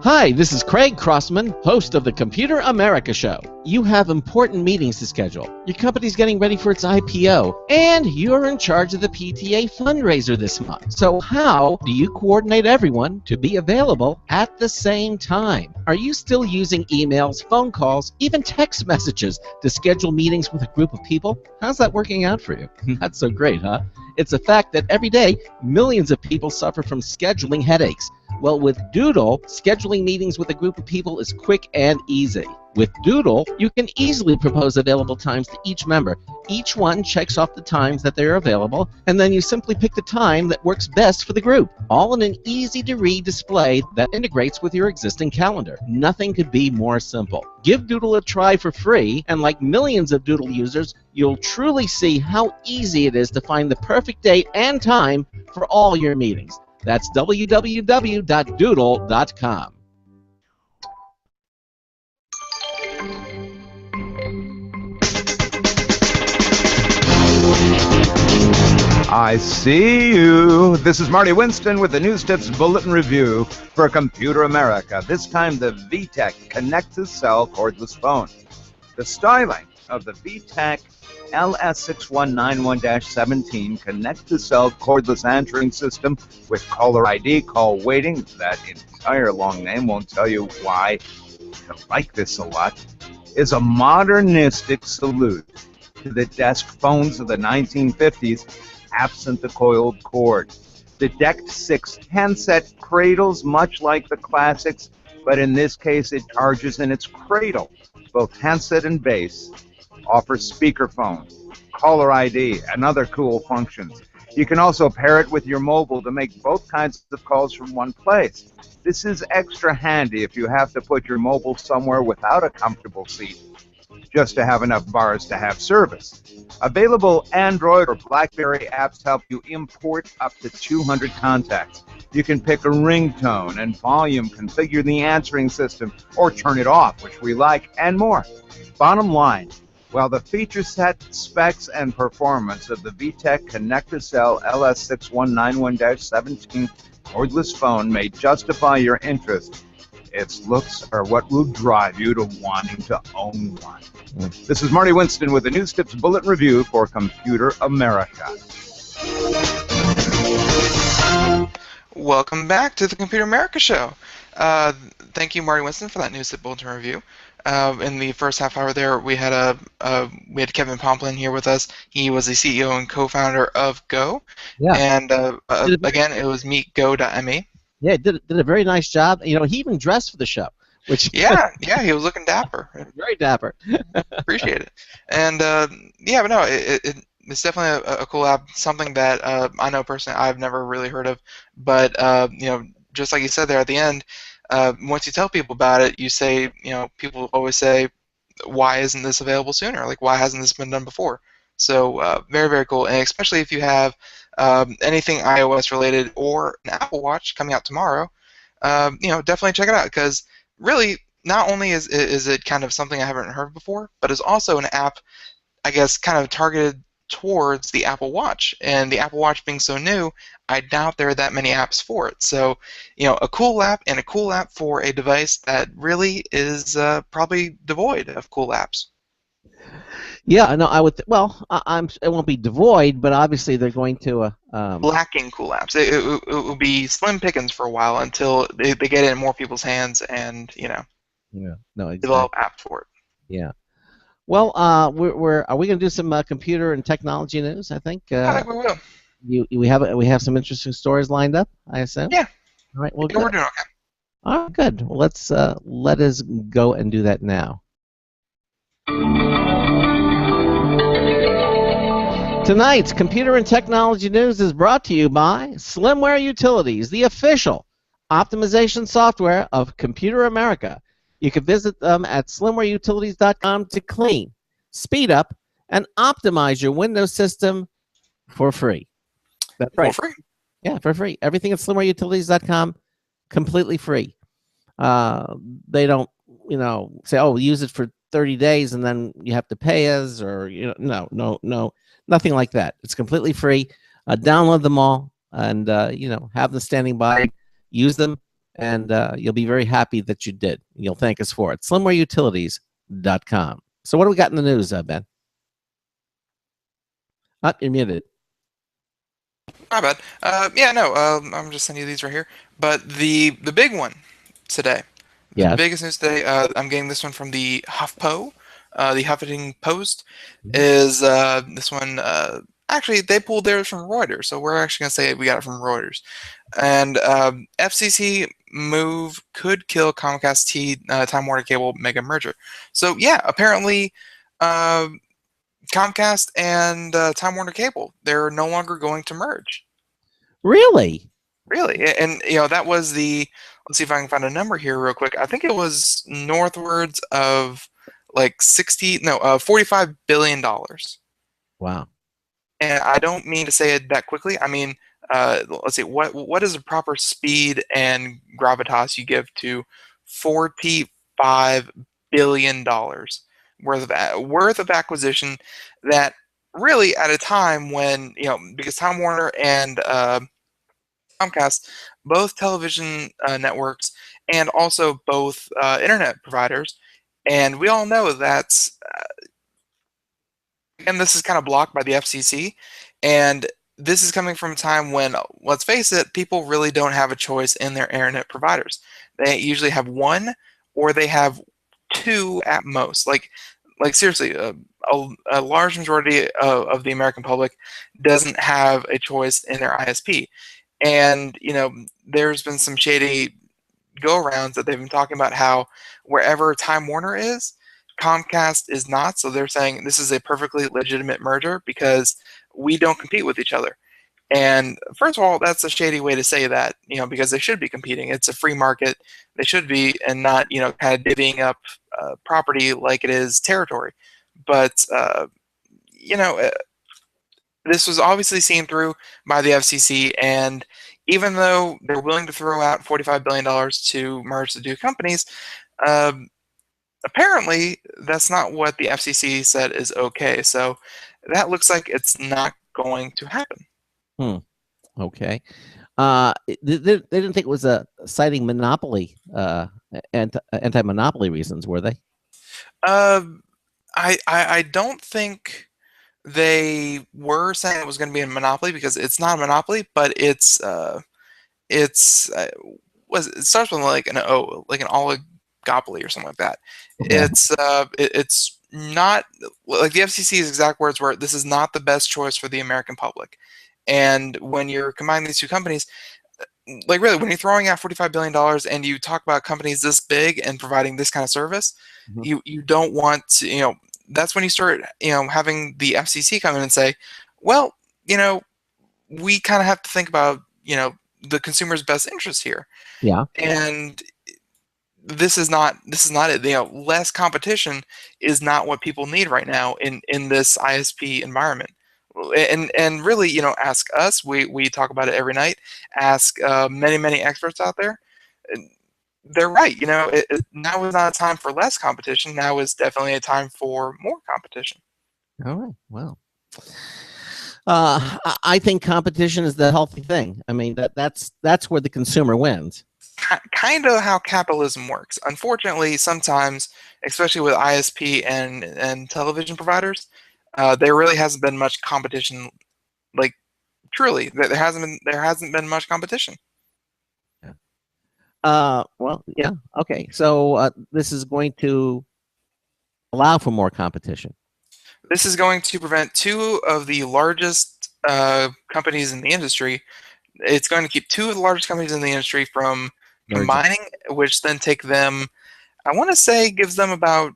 Hi, this is Craig Crossman, host of the Computer America Show. You have important meetings to schedule. Your company's getting ready for its IPO, and you're in charge of the PTA fundraiser this month. So how do you coordinate everyone to be available at the same time? Are you still using emails, phone calls, even text messages to schedule meetings with a group of people? How's that working out for you? Not so great, huh? It's a fact that every day, millions of people suffer from scheduling headaches. Well, with Doodle, scheduling meetings with a group of people is quick and easy. With Doodle, you can easily propose available times to each member. Each one checks off the times that they're available, and then you simply pick the time that works best for the group, all in an easy-to-read display that integrates with your existing calendar. Nothing could be more simple. Give Doodle a try for free, and like millions of Doodle users, you'll truly see how easy it is to find the perfect date and time for all your meetings. That's www.doodle.com. I see you. This is Marty Winston with the News Tips Bulletin Review for Computer America. This time the VTech Connect-to-Cell cordless phone. The styling of the VTech LS6191-17 Connect-to-Cell cordless answering system with caller ID, call waiting. That entire long name won't tell you why I like this a lot. Is a modernistic salute to the desk phones of the 1950s, absent the coiled cord. The DECT 6 handset cradles much like the classics, but in this case it charges in its cradle. Both handset and base offer speakerphone, caller ID, and other cool functions. You can also pair it with your mobile to make both kinds of calls from one place. This is extra handy if you have to put your mobile somewhere without a comfortable seat, just to have enough bars to have service. Available Android or BlackBerry apps help you import up to 200 contacts. You can pick a ringtone and volume, configure the answering system, or turn it off, which we like, and more. Bottom line, while the feature set, specs, and performance of the VTech Connect-to-Cell LS6191-17 cordless phone may justify your interest, its looks are what will drive you to wanting to own one. This is Marty Winston with the News Tips Bulletin Review for Computer America. Welcome back to the Computer America Show. Thank you, Marty Winston, for that News Tip Bulletin Review. In the first half hour there, we had Kevin Pomplin here with us. He was the CEO and co-founder of Go. Yeah. And again, it was meetgo.me. Yeah, did a very nice job. You know, he even dressed for the show, which yeah, he was looking dapper. Very dapper. Appreciate it. And yeah, but no, it's definitely a cool app. Something that I know personally I've never really heard of. But you know, just like you said there at the end, once you tell people about it, you say, you know, people always say, why isn't this available sooner? Like, why hasn't this been done before? So very, very cool. And especially if you have anything iOS related or an Apple Watch coming out tomorrow, you know, definitely check it out, because really not only is it kind of something I haven't heard before, but it's also an app, I guess, kind of targeted towards the Apple Watch. And the Apple Watch being so new, I doubt there are that many apps for it. So, you know, a cool app, and a cool app for a device that really is probably devoid of cool apps. Yeah, no, I would. It won't be devoid, but obviously they're going to. Lacking cool apps. It will be slim pickings for a while until they get it in more people's hands, and you know, develop apps for it. Yeah. Well, are we going to do some computer and technology news? I think. I think we will. We have some interesting stories lined up, I assume. Yeah. All right. Well, yeah, we're doing okay. All right, good. Well, let us go and do that now. Tonight's Computer and Technology News is brought to you by Slimware Utilities, the official optimization software of Computer America. You can visit them at slimwareutilities.com to clean, speed up, and optimize your Windows system for free. That's right. For free? Yeah, for free. Everything at slimwareutilities.com, completely free. They don't, say, oh, use it for 30 days and then you have to pay us, or no, nothing like that. It's completely free. Download them all, and have them standing by. Use them, and you'll be very happy that you did. You'll thank us for it. slimwareutilities.com. So what do we got in the news, Ben? You're muted. Not bad. I'm just sending you these right here. But the big one today, the biggest news today, I'm getting this one from the HuffPo, the Huffington Post, is this one. Actually, they pulled theirs from Reuters, so we're actually going to say we got it from Reuters. And FCC move could kill Comcast Time Warner Cable mega merger. So yeah, apparently Comcast and Time Warner Cable, they're no longer going to merge. Really? Really, and that was the. Let's see if I can find a number here real quick. I think it was northwards of like $45 billion. Wow. And I don't mean to say it that quickly. I mean, let's see, what is the proper speed and gravitas you give to $45 billion worth of acquisition, that really at a time when, because Time Warner and Comcast, both television networks and also both internet providers, and we all know that's and this is kind of blocked by the FCC, and this is coming from a time when, let's face it, people really don't have a choice in their internet providers. They usually have one, or they have two at most. Like seriously, a large majority of the American public doesn't have a choice in their ISP. And, there's been some shady go-arounds that they've been talking about how wherever Time Warner is, Comcast is not. So they're saying this is a perfectly legitimate merger because we don't compete with each other. And first of all, that's a shady way to say that, because they should be competing. It's a free market. They should be, and not, kind of divvying up property like it is territory. But, you know, this was obviously seen through by the FCC, and even though they're willing to throw out $45 billion to merge the two companies, um, apparently that's not what the FCC said is okay. So that looks like it's not going to happen. Okay. They didn't think it was citing monopoly, anti-monopoly reasons, were they? I don't think they were saying it was going to be a monopoly, because it's not a monopoly, but it starts with like an O, like an oligopoly or something like that. Okay. It's not like the FCC's exact words were, "This is not the best choice for the American public." And when you're combining these two companies, like really, when you're throwing out $45 billion and you talk about companies this big and providing this kind of service, you don't want to, that's when you start, having the FCC come in and say, well, we kind of have to think about, the consumer's best interest here. Yeah. And this is not it. Less competition is not what people need right now in this ISP environment. And really, ask us. We talk about it every night. Ask many experts out there. They're right. Now is not a time for less competition. Now is definitely a time for more competition. All right. Well, I think competition is the healthy thing. I mean, that's where the consumer wins. Kind of how capitalism works. Unfortunately, sometimes, especially with ISP and television providers, there really hasn't been much competition. Like, truly, there hasn't been much competition. Well, yeah. Okay. So this is going to allow for more competition. This is going to prevent two of the largest companies in the industry. It's going to keep two of the largest companies in the industry from combining, which then take them, I want to say, gives them about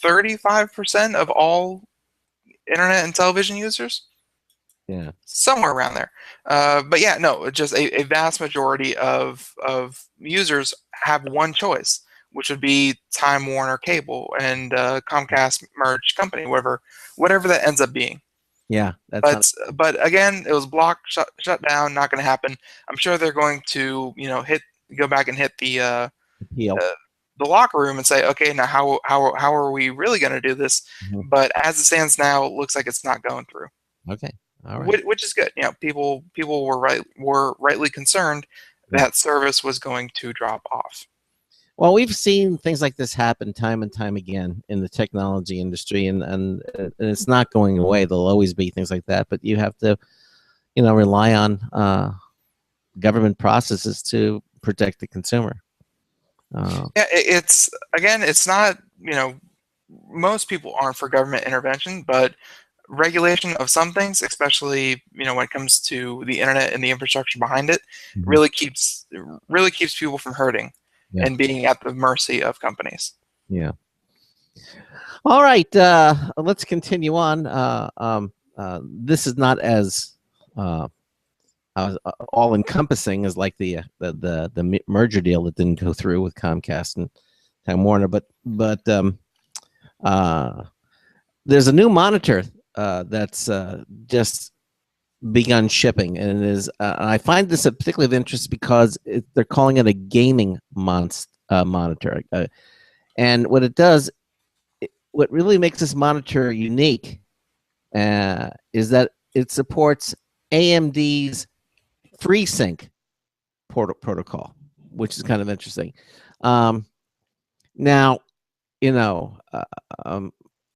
35% of all internet and television users. Yeah. Somewhere around there. But yeah, no, just a vast majority of users have one choice, which would be Time Warner Cable and Comcast merged company, whatever that ends up being. Yeah. But again, it was blocked, shut down, not going to happen. I'm sure they're going to, go back and hit the locker room and say, okay, now how are we really going to do this? But as it stands now, it looks like it's not going through. Okay. All right. Which is good. People were rightly concerned that service was going to drop off. Well, we've seen things like this happen time and time again in the technology industry, and it's not going away. There'll always be things like that, but you have to, rely on government processes to protect the consumer. Yeah, it's not, most people aren't for government intervention, but regulation of some things, especially when it comes to the internet and the infrastructure behind it, really keeps people from hurting and being at the mercy of companies. Yeah. All right. Let's continue on. This is not as all-encompassing as like the merger deal that didn't go through with Comcast and Time Warner, but there's a new monitor that's just begun shipping, and it is. I find this particularly of interest because they're calling it a gaming monitor, and what it does, what really makes this monitor unique, is that it supports AMD's FreeSync protocol, which is kind of interesting. Now,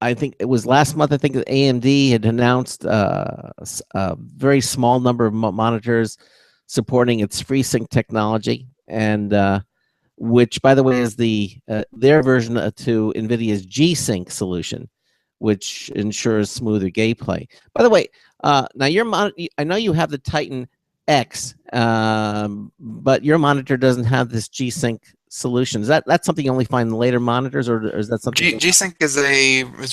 I think it was last month, I think that AMD had announced a very small number of monitors supporting its FreeSync technology, and which, by the way, is their version to NVIDIA's G-Sync solution, which ensures smoother gameplay. By the way, now I know you have the Titan X, but your monitor doesn't have this G-Sync solution. Is that's something you only find in later monitors, or is that something? G-Sync is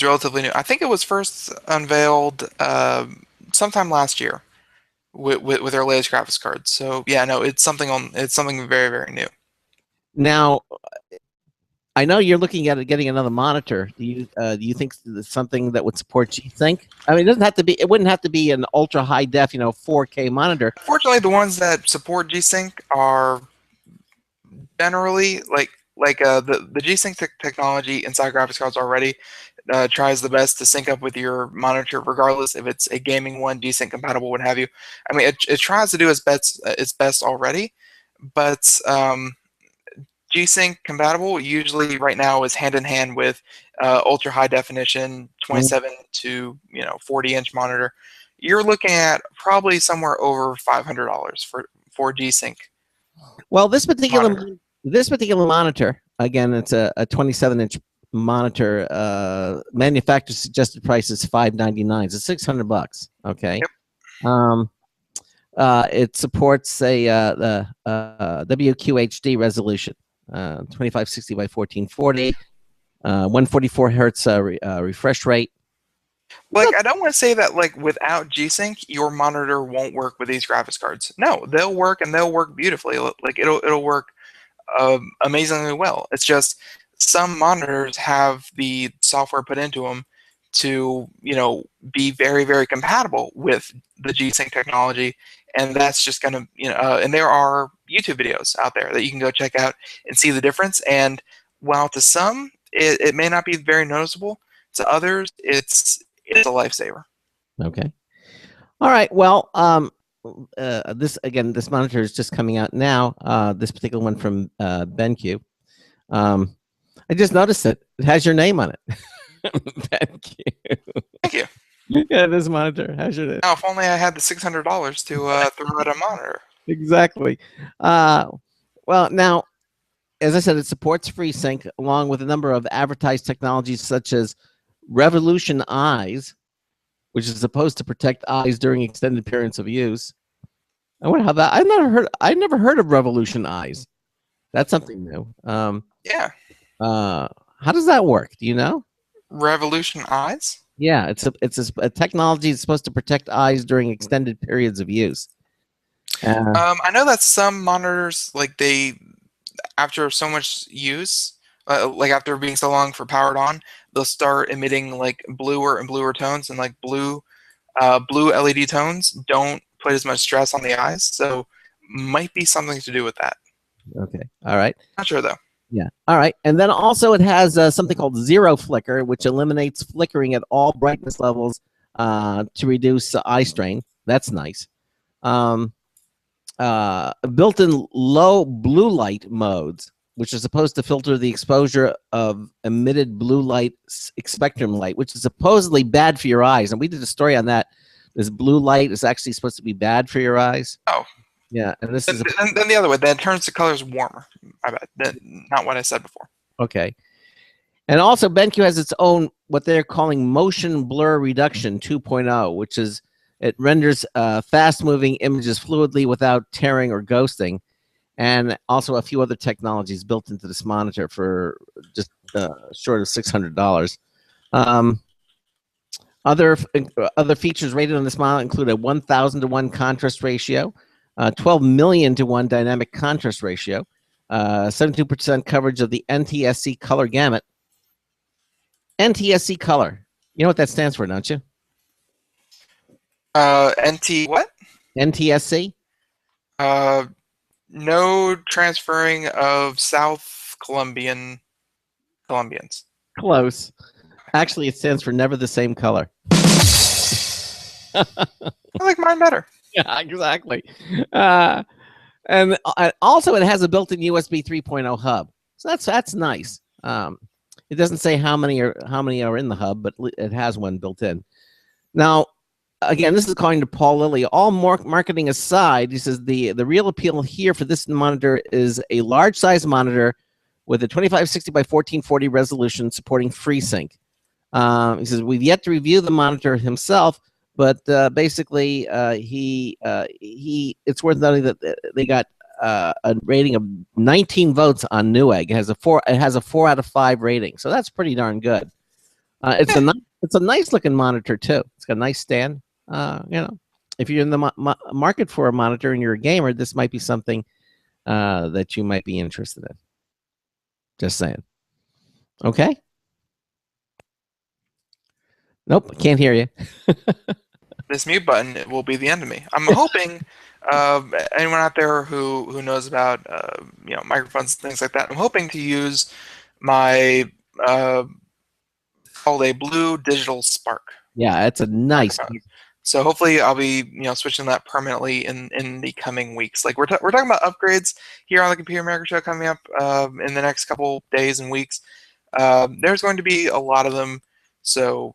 relatively new. I think it was first unveiled sometime last year with their latest graphics card. So yeah, no, it's something very, very new. Now, I know you're looking at getting another monitor. Do you think it's something that would support G-Sync? I mean, it doesn't have to be. It wouldn't have to be an ultra high def, 4K monitor. Fortunately, the ones that support G-Sync are generally the G-Sync technology inside graphics cards already tries the best to sync up with your monitor, regardless if it's a gaming one, G-Sync compatible, what have you. I mean, it tries to do its best already, but G-Sync compatible usually right now is hand in hand with ultra high definition 27 to 40-inch monitor. You're looking at probably somewhere over $500 for G-Sync. Well, this particular monitor, again, it's a 27-inch monitor. Manufacturer suggested price is $599. It's $600. Okay. Yep. It supports the WQHD resolution, 2560 by 1440, 144 hertz refresh rate. I don't want to say that without G-Sync your monitor won't work with these graphics cards. No, they'll work, and they'll work beautifully. It'll work amazingly well. It's just some monitors have the software put into them to be very, very compatible with the G-Sync technology, and that's just gonna and there are YouTube videos out there that you can go check out and see the difference. And while to some it may not be very noticeable, to others it's a lifesaver. Okay. All right. Well, this monitor is just coming out now. This particular one from BenQ. I just noticed it. It has your name on it. BenQ. Thank you. Yeah, this monitor has your name. Now, if only I had the $600 to throw at a monitor. Exactly. Well, now, as I said, it supports FreeSync along with a number of advertised technologies such as Revolution Eyes, which is supposed to protect eyes during extended periods of use. I wonder how that. I never heard of Revolution Eyes. That's something new. Yeah. How does that work? Do you know? Revolution Eyes? Yeah, it's a technology that's supposed to protect eyes during extended periods of use. I know that some monitors, after so much use, after being so long for powered on, they'll start emitting bluer and bluer tones, and blue LED tones don't put as much stress on the eyes, so might be something to do with that. Okay. All right. Not sure though. Yeah. All right. And then also it has something called zero flicker, which eliminates flickering at all brightness levels to reduce eye strain. That's nice. Built-in low blue light modes, which are supposed to filter the exposure of emitted blue light spectrum light, which is supposedly bad for your eyes. And we did a story on that. This blue light is actually supposed to be bad for your eyes. Oh. Yeah, and this is then the other way. That turns the colors warmer. I bet. Not what I said before. Okay. And also, BenQ has its own what they're calling motion blur reduction 2.0, which is it renders fast-moving images fluidly without tearing or ghosting, and also a few other technologies built into this monitor for just short of $600. Other features rated on this model include a 1,000 to 1 contrast ratio, 12 million to 1 dynamic contrast ratio, 72% coverage of the NTSC color gamut. NTSC color. You know what that stands for, don't you? NT what? NTSC? No transferring of South Colombians. Close. Actually, it stands for never the same color. I like mine better. Yeah, exactly. And also, it has a built-in USB 3.0 hub, so that's nice. It doesn't say how many are in the hub, but it has one built in. Now, again, this is according to Paul Lilly. All marketing aside, he says the real appeal here for this monitor is a large size monitor with a 2560 by 1440 resolution supporting FreeSync. He says we've yet to review the monitor himself, but basically it's worth noting that they got a rating of 19 votes on Newegg. It has a 4 out of 5 rating, so that's pretty darn good. It's a nice looking monitor too. It's got a nice stand. if you're in the market for a monitor and you're a gamer, this might be something that you might be interested in. Just saying. Okay. Nope, can't hear you. This mute button will be the end of me. I'm hoping anyone out there who knows about microphones and things like that, I'm hoping to use my called a Blue Digital Spark. Yeah, it's a nice. So hopefully I'll be switching that permanently in the coming weeks. Like we're talking about upgrades here on the Computer America Show coming up in the next couple days and weeks. There's going to be a lot of them, so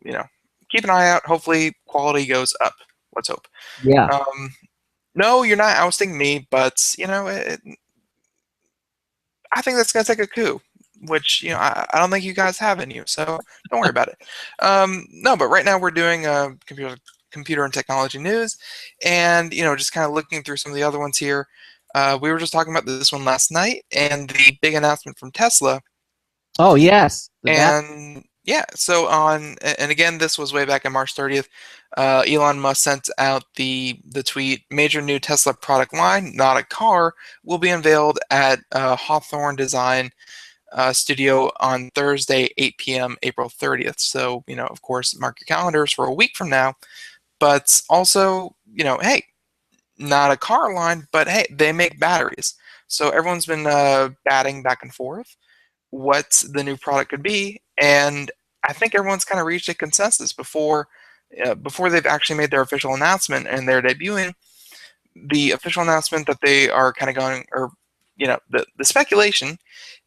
keep an eye out. Hopefully quality goes up. Let's hope. Yeah. No, you're not ousting me, but I think that's gonna take a coup, which I don't think you guys have in you, so don't worry about it. No, but right now we're doing computer and technology news, and just kind of looking through some of the other ones here. We were just talking about this one last night, and the big announcement from Tesla. Oh yes. And yeah, so and again, this was way back on March 30th. Elon Musk sent out the tweet: major new Tesla product line, not a car, will be unveiled at Hawthorne Design Studio on Thursday, 8 p.m., April 30th. So, of course, mark your calendars for a week from now. But also, hey, not a car line, but hey, they make batteries. So everyone's been batting back and forth what the new product could be, and I think everyone's kind of reached a consensus before they've actually made their official announcement and they're debuting. The official announcement that they are kind of going, or the speculation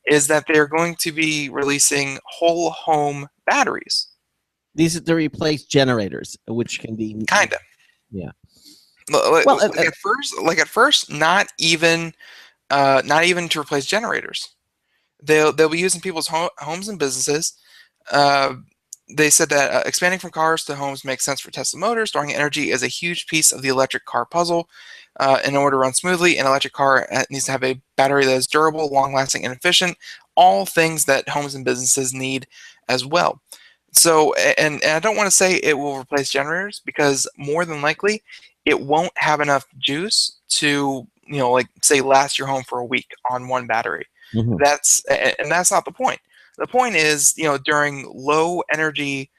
is that they're going to be releasing whole home batteries. These are to replace generators, which can be kind of. Yeah. Well, at first, not even to replace generators. They'll be used in people's homes and businesses. They said that expanding from cars to homes makes sense for Tesla Motors. Storing energy is a huge piece of the electric car puzzle. In order to run smoothly, an electric car needs to have a battery that is durable, long-lasting, and efficient. All things that homes and businesses need as well. So, and I don't want to say it will replace generators, because more than likely it won't have enough juice to, say, last your home for a week on one battery. Mm-hmm. That's not the point. The point is, during low energy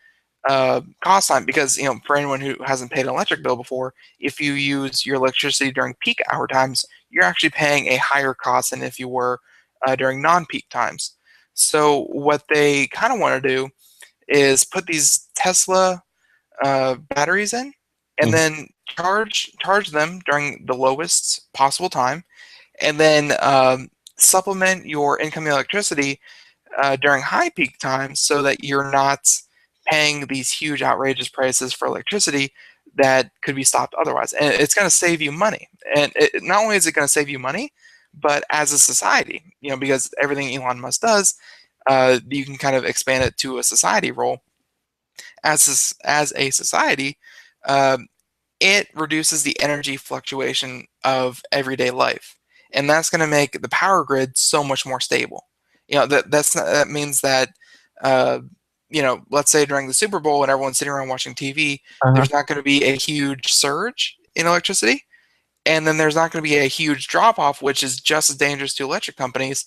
cost time, because for anyone who hasn't paid an electric bill before, if you use your electricity during peak hour times, you're actually paying a higher cost than if you were during non-peak times. So what they kind of want to do is put these Tesla batteries in, and then charge them during the lowest possible time, and then supplement your incoming electricity during high peak times, so that you're not paying these huge outrageous prices for electricity that could be stopped otherwise. And it's going to save you money. And not only is it going to save you money, but as a society, because everything Elon Musk does, you can kind of expand it to a society role. As a society, it reduces the energy fluctuation of everyday life, and that's going to make the power grid so much more stable. That means that let's say during the Super Bowl and everyone's sitting around watching TV, there's not going to be a huge surge in electricity, and then there's not going to be a huge drop off, which is just as dangerous to electric companies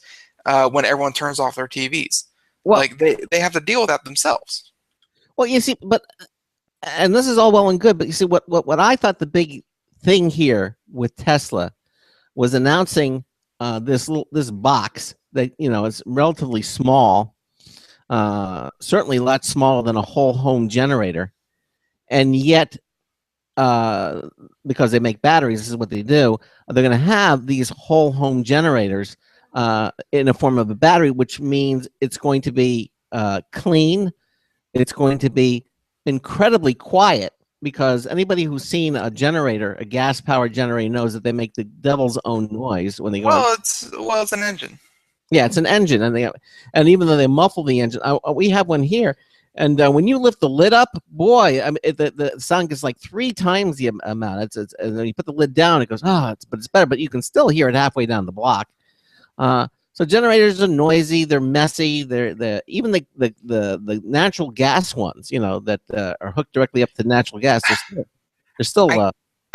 when everyone turns off their TVs. Well, like they have to deal with that themselves. Well, you see, and this is all well and good, but you see, what I thought the big thing here with Tesla was announcing this box that is relatively small, certainly a lot smaller than a whole home generator, and yet because they make batteries, this is what they do. They're going to have these whole home generators in a form of a battery, which means it's going to be clean. It's going to be incredibly quiet, because anybody who's seen a generator, a gas-powered generator, knows that they make the devil's own noise when they go. Well, it's an engine. Yeah, it's an engine, and even though they muffle the engine, we have one here, and when you lift the lid up, boy, I mean, the sound gets like 3 times the amount. It's and then you put the lid down, it goes, but it's better, but you can still hear it halfway down the block. So generators are noisy, they're messy, they're even the natural gas ones, that are hooked directly up to natural gas. There's still.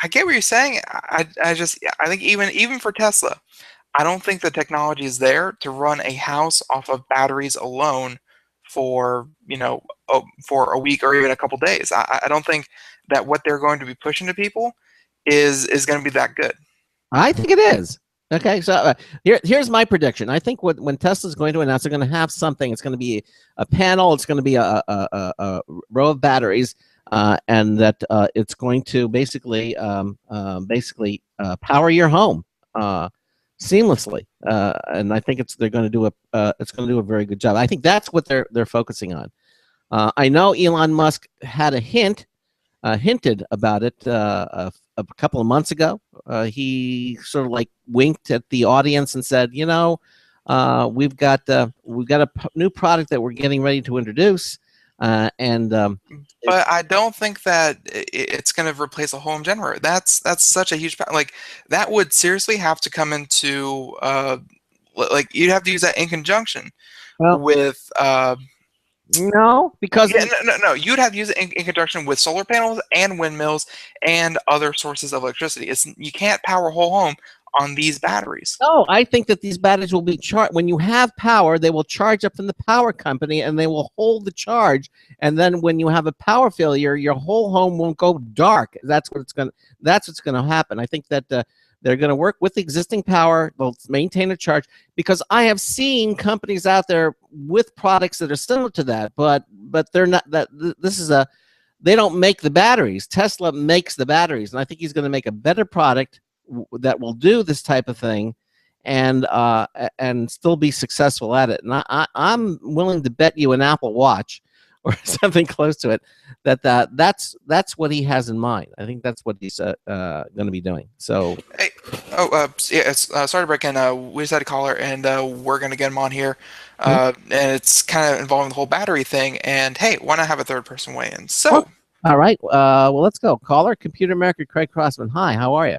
I get what you're saying. I think even for Tesla, I don't think the technology is there to run a house off of batteries alone for for a week or even a couple days. I don't think that what they're going to be pushing to people is going to be that good. I think it is. Okay, so here's my prediction. I think when Tesla's going to announce, they're going to have something. It's going to be a panel. It's going to be a row of batteries, and that it's going to basically power your home seamlessly. And I think they're going to do a very good job. I think that's what they're focusing on. I know Elon Musk had hinted about it a couple of months ago. He sort of like winked at the audience and said, we've got a new product that we're getting ready to introduce, but I don't think that it's going to replace a home generator. That's such a huge like that would seriously have to come into like you'd have to use that in conjunction with. No, because no. You'd have to use it in conjunction with solar panels and windmills and other sources of electricity. You can't power a whole home on these batteries. No, I think that these batteries will be charged. When you have power, they will charge up from the power company, and they will hold the charge. And then when you have a power failure, your whole home won't go dark. That's what's going to happen. I think that they're going to work with existing power. They'll maintain a charge, because I have seen companies out there with products that are similar to that, but they're not. They don't make the batteries. Tesla makes the batteries, and I think he's going to make a better product that will do this type of thing, and still be successful at it. And I'm willing to bet you an Apple Watch or something close to it that's what he has in mind. I think that's what he's going to be doing. So, hey, sorry to break in. We just had a caller, and we're going to get him on here, and it's kind of involving the whole battery thing. And hey, why not have a third person weigh in? So, all right, well, let's go. Caller, Computer America, Craig Crossman. Hi, how are you?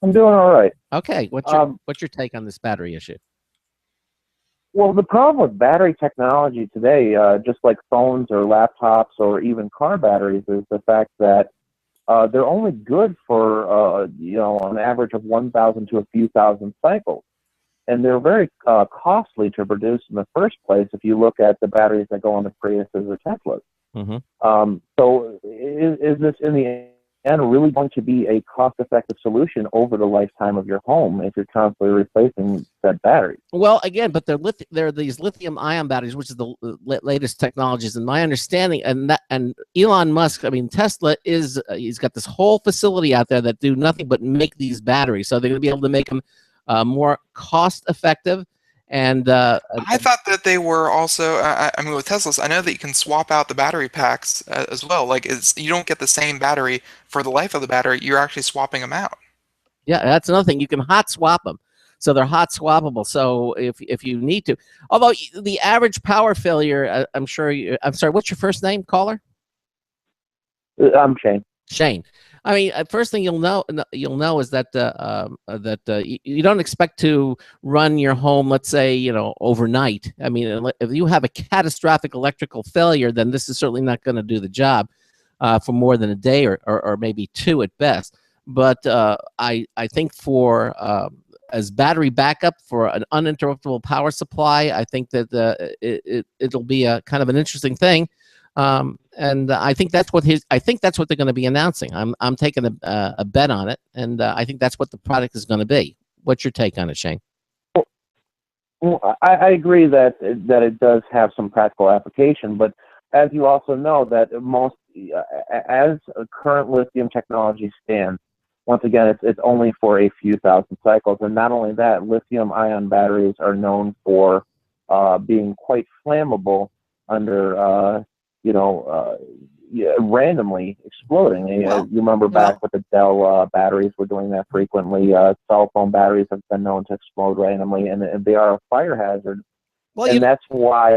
I'm doing all right. Okay, what's your take on this battery issue? Well, the problem with battery technology today, just like phones or laptops or even car batteries, is the fact that they're only good for an average of 1,000 to a few thousand cycles, and they're very costly to produce in the first place. If you look at the batteries that go on the Priuses or Teslas, so is this in the end really going to be a cost-effective solution over the lifetime of your home if you're constantly replacing that battery? Well, again, but they're these lithium-ion batteries, which is the latest technologies, in my understanding. And Elon Musk, I mean, Tesla he's got this whole facility out there that do nothing but make these batteries. So they're going to be able to make them more cost-effective. And I thought that they were also. I mean, with Teslas, I know that you can swap out the battery packs as well. Like, you don't get the same battery for the life of the battery. You're actually swapping them out. Yeah, that's another thing. You can hot swap them, so they're hot swappable. So if you need to, although the average power failure, I'm sorry. What's your first name, caller? I'm Shane. Shane. I mean, first thing you'll know is that you don't expect to run your home, let's say, overnight. I mean, if you have a catastrophic electrical failure, then this is certainly not going to do the job for more than a day or maybe two at best. But I think for as battery backup for an uninterruptible power supply, I think that it'll be a kind of an interesting thing. And I think that's what they're going to be announcing. I'm taking a bet on it, and I think that's what the product is going to be. What's your take on it, Shane? Well, I agree that it does have some practical application, but as you also know, that as current lithium technology stands, once again, it's only for a few thousand cycles, and not only that, lithium-ion batteries are known for being quite flammable under randomly exploding. You remember back with the Dell batteries were doing that frequently. Cell phone batteries have been known to explode randomly, and they are a fire hazard. Well, and that's why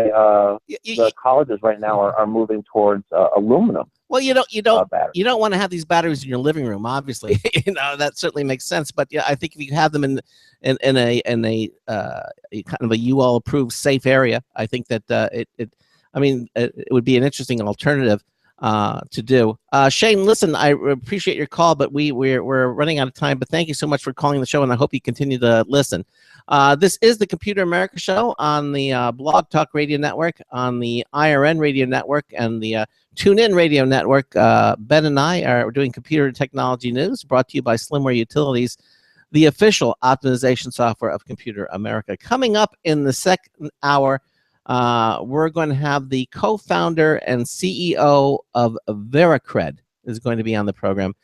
the colleges right now are moving towards aluminum. Well, you don't want to have these batteries in your living room, obviously. That certainly makes sense. But yeah, I think if you have them in a kind of a UL approved safe area, I think that it would be an interesting alternative. to do. Shane, listen, I appreciate your call, but we're running out of time. But thank you so much for calling the show, and I hope you continue to listen. This is the Computer America Show on the Blog Talk Radio Network, on the IRN Radio Network, and the TuneIn Radio Network. Ben and I are doing computer and technology news, brought to you by Slimware Utilities, the official optimization software of Computer America. Coming up in the second hour, we're going to have the co-founder and CEO of Vericred is going to be on the program.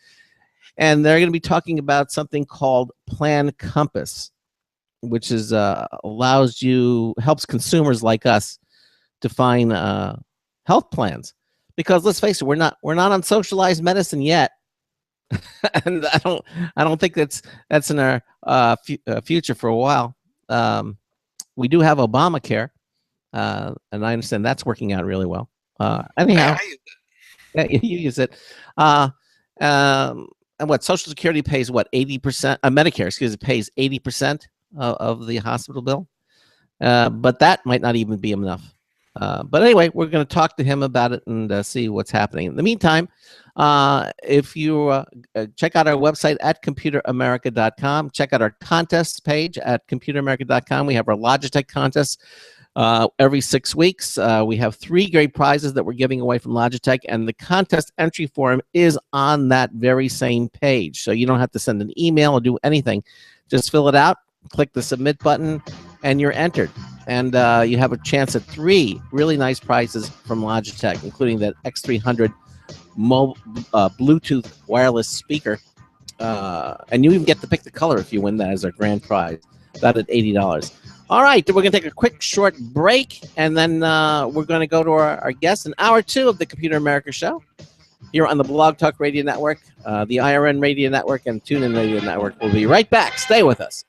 And they're going to be talking about something called Plan Compass, which is helps consumers like us to find health plans. Because let's face it, we're not on socialized medicine yet. And I don't think that's in our future for a while. We do have Obamacare. And I understand that's working out really well. Anyhow, yeah, you use it. And what Social Security pays 80%? Medicare, pays 80% of the hospital bill. But that might not even be enough. But anyway, we're going to talk to him about it and see what's happening. In the meantime, if you check out our website at computeramerica.com, check out our contests page at computeramerica.com. We have our Logitech contests. Every 6 weeks, we have 3 great prizes that we're giving away from Logitech, and the contest entry form is on that very same page. So you don't have to send an email or do anything. Just fill it out, click the submit button, and you're entered. And you have a chance at 3 really nice prizes from Logitech, including that X300 Bluetooth wireless speaker. And you even get to pick the color if you win that as our grand prize. That at $80. All right, we're going to take a quick short break, and then we're going to go to our guest in hour 2 of the Computer America Show here on the Blog Talk Radio Network, the IRN Radio Network, and TuneIn Radio Network. We'll be right back. Stay with us.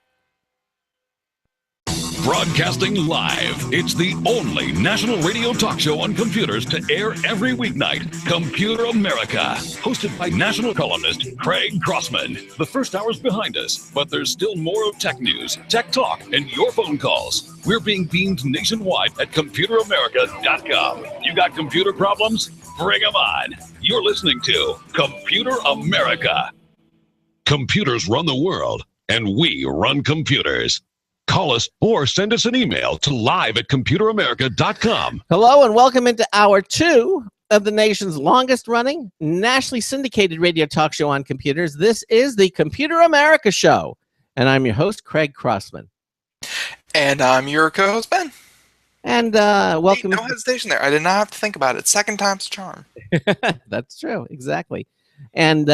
Broadcasting live, it's the only national radio talk show on computers to air every weeknight. Computer America, hosted by national columnist Craig Crossman. The first hour's behind us, but there's still more of tech news, tech talk, and your phone calls. We're being beamed nationwide at computeramerica.com. You got computer problems? Bring them on. You're listening to Computer America. Computers run the world, and we run computers. Call us or send us an email to live@computeramerica.com. Hello and welcome into hour 2 of the nation's longest running, nationally syndicated radio talk show on computers. This is the Computer America Show, and I'm your host, Craig Crossman. And I'm your co-host, Ben. And welcome. No hesitation there. I did not have to think about it. Second time's a charm. That's true. Exactly. And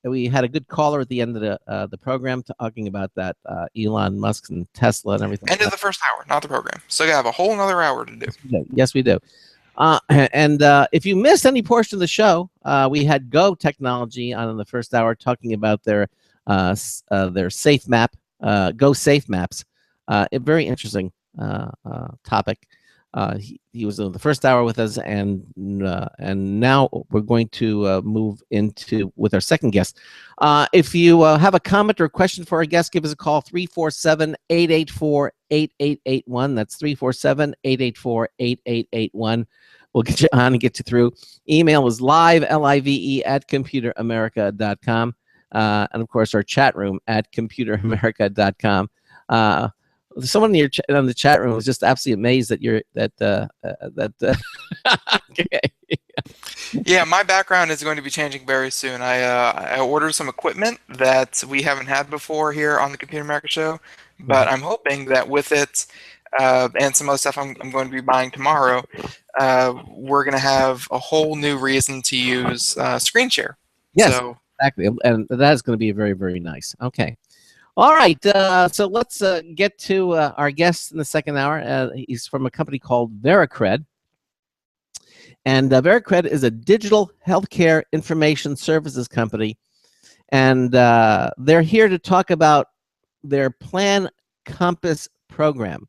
we had a good caller at the end of the program talking about that Elon Musk and Tesla and everything. End of the first hour, not the program. So you have a whole another hour to do. Yes, we do. And if you missed any portion of the show, we had Go Technology on in the first hour talking about their safe map, Go Safe Maps. A very interesting topic. He was in the first hour with us, and now we're going to move into with our second guest. If you have a comment or a question for our guest, give us a call, 347-884-8881. That's 347-884-8881. We'll get you on and get you through. Email is live, live, at computeramerica.com. And, of course, our chat room at computeramerica.com. Someone in on the chat room was just absolutely amazed that you're okay. Yeah, my background is going to be changing very soon. I ordered some equipment that we haven't had before here on the Computer America Show, but I'm hoping that with it and some other stuff I'm going to be buying tomorrow, we're going to have a whole new reason to use screen share. Yes, so, exactly, and that is going to be very, very nice. Okay. All right, so let's get to our guest in the second hour. He's from a company called Vericred. And Vericred is a digital healthcare information services company. And they're here to talk about their Plan Compass program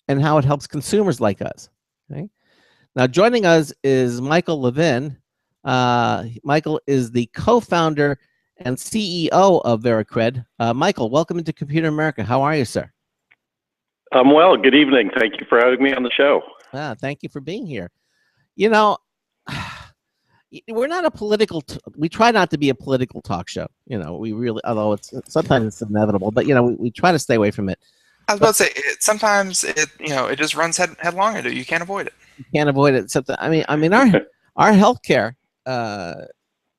and how it helps consumers like us. Okay? Now, joining us is Michael Levin. Michael is the co-founder and CEO of Vericred. Michael, welcome into Computer America. How are you, sir? I'm well. Good evening. Thank you for having me on the show. Thank you for being here. You know, we're not a political. We try not to be a political talk show. You know, we really, although it's sometimes it's inevitable, but you know, we try to stay away from it. I was about to say, sometimes it just runs headlong into it. You can't avoid it. You can't avoid it. I mean, our healthcare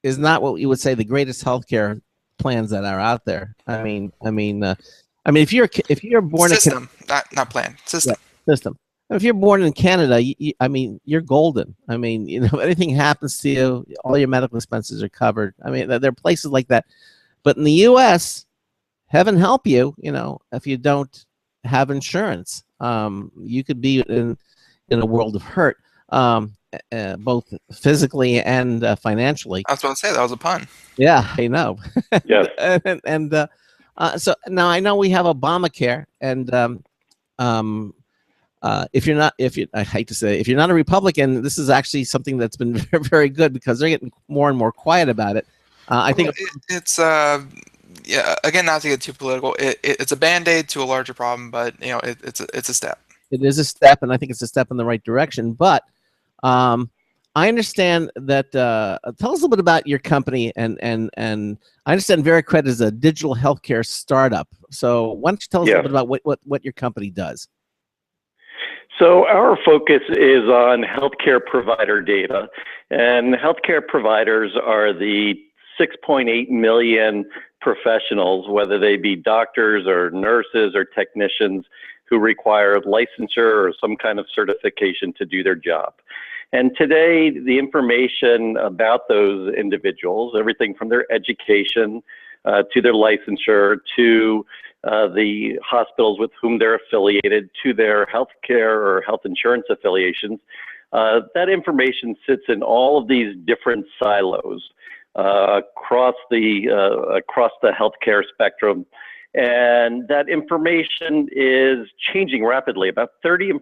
is not what you would say the greatest healthcare plans that are out there. I mean, if you're born system, not plan system. Yeah, system. If you're born in Canada, I mean, you're golden. I mean, you know, if anything happens to you, all your medical expenses are covered. I mean, there are places like that, but in the U.S., heaven help you, you know, if you don't have insurance, you could be in a world of hurt, both physically and financially. I was about to say that was a pun. Yeah, I know. Yes. So now I know we have Obamacare, and I hate to say, if you're not a Republican, this is actually something that's been very, very good because they're getting more and more quiet about it. I think it's yeah. Again, not to get too political, it's a band-aid to a larger problem, but you know, it's a step. It is a step, and I think it's a step in the right direction. But I understand that. Tell us a little bit about your company, and I understand Vericred is a digital healthcare startup. So why don't you tell us a little bit about what your company does? So our focus is on healthcare provider data, and healthcare providers are the 6.8 million professionals, whether they be doctors or nurses or technicians, who require licensure or some kind of certification to do their job. And today, the information about those individuals, everything from their education to their licensure to the hospitals with whom they're affiliated, to their healthcare or health insurance affiliations, that information sits in all of these different silos across the healthcare spectrum. And that information is changing rapidly. About 30%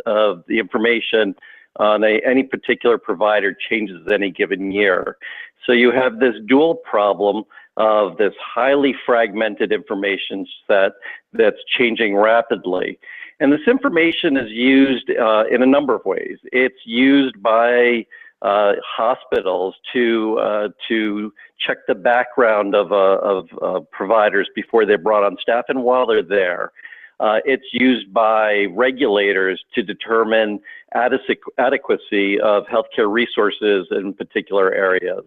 of the information on any particular provider changes any given year. So you have this dual problem of this highly fragmented information set that's changing rapidly. And this information is used in a number of ways. It's used by hospitals to check the background of providers before they're brought on staff and while they're there. It's used by regulators to determine adequacy of healthcare resources in particular areas.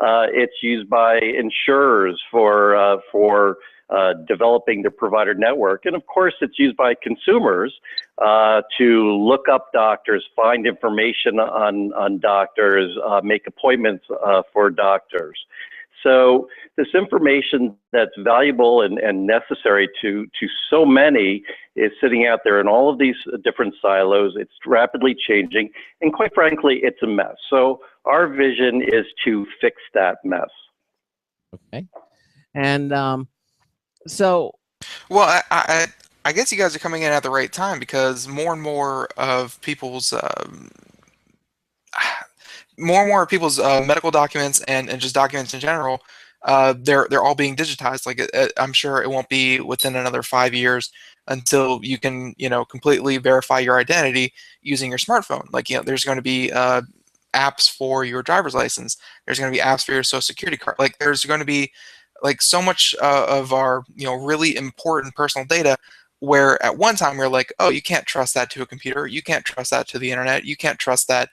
It's used by insurers for developing their provider network. And of course, it's used by consumers to look up doctors, find information on doctors, make appointments for doctors. So this information that's valuable and necessary to so many is sitting out there in all of these different silos. It's rapidly changing, and quite frankly, it's a mess. So our vision is to fix that mess. Okay. And so... Well, I guess you guys are coming in at the right time, because more and more of people's medical documents and just documents in general, they're all being digitized. Like I'm sure it won't be within another 5 years until you can completely verify your identity using your smartphone. Like there's going to be apps for your driver's license. There's going to be apps for your social security card. Like there's going to be like so much of our really important personal data, where at one time we were like, oh, you can't trust that to a computer, you can't trust that to the internet, you can't trust that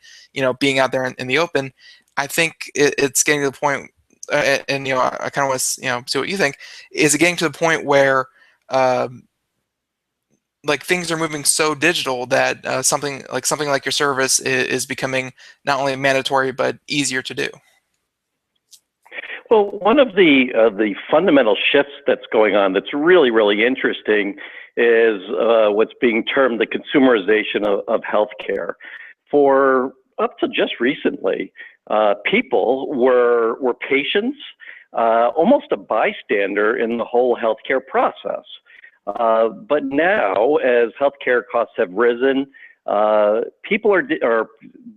being out there in the open. I think it's getting to the point, and I kind of want to see what you think. Is it getting to the point where like things are moving so digital that something like your service is becoming not only mandatory but easier to do? Well, one of the fundamental shifts that's going on that's really, really interesting is what's being termed the consumerization of healthcare. For up to just recently, people were patients, almost a bystander in the whole healthcare process. But now, as healthcare costs have risen, people are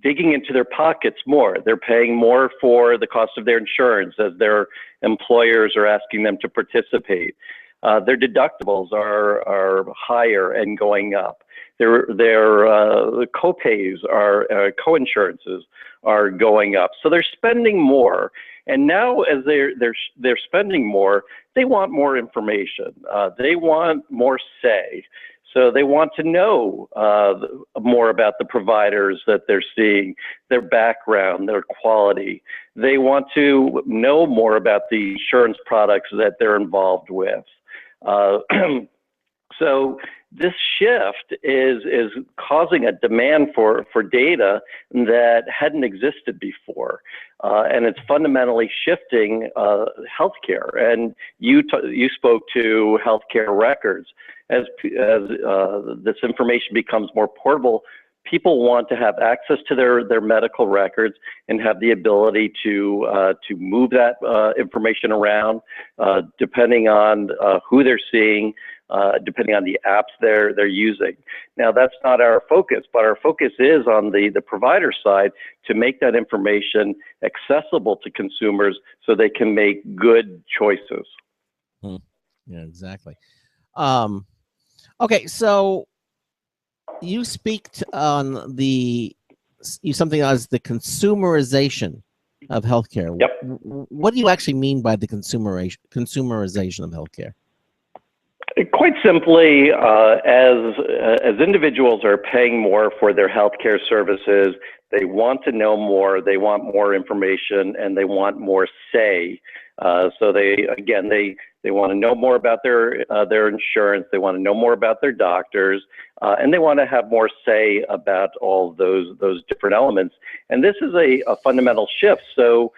digging into their pockets more. They're paying more for the cost of their insurance as their employers are asking them to participate. Their deductibles are higher and going up. Their co-pays co-insurances are going up. So they're spending more. And now, as they're spending more, they want more information. They want more say. So they want to know more about the providers that they're seeing, their background, their quality. They want to know more about the insurance products that they're involved with. So this shift is causing a demand for data that hadn't existed before, and it's fundamentally shifting healthcare. And you spoke to healthcare records. As this information becomes more portable, people want to have access to their medical records and have the ability to move that information around depending on who they're seeing, depending on the apps they're using. Now, that's not our focus, but our focus is on the provider side to make that information accessible to consumers so they can make good choices. Yeah, exactly. Okay, so you speak on something as the consumerization of healthcare. Yep. What do you actually mean by the consumerization of healthcare? Quite simply, as individuals are paying more for their healthcare services, they want to know more, they want more information, and they want more say. So they want to know more about their insurance, they want to know more about their doctors, and they want to have more say about all those different elements. And this is a fundamental shift. So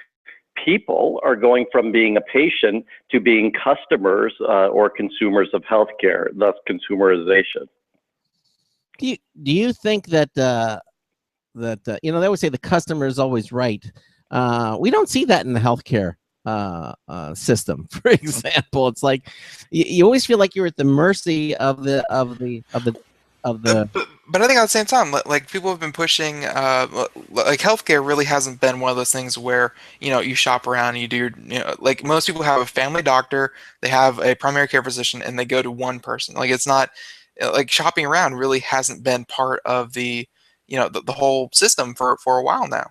people are going from being a patient to being customers or consumers of healthcare, thus consumerization. Do you think that they always say the customer is always right? We don't see that in the healthcare system. For example, it's like you always feel like you're at the mercy of the. But I think at the same time, like people have been pushing, like healthcare really hasn't been one of those things where you shop around and you do like most people have a family doctor, they have a primary care physician, and they go to one person. Like it's not like shopping around really hasn't been part of the the whole system for a while now.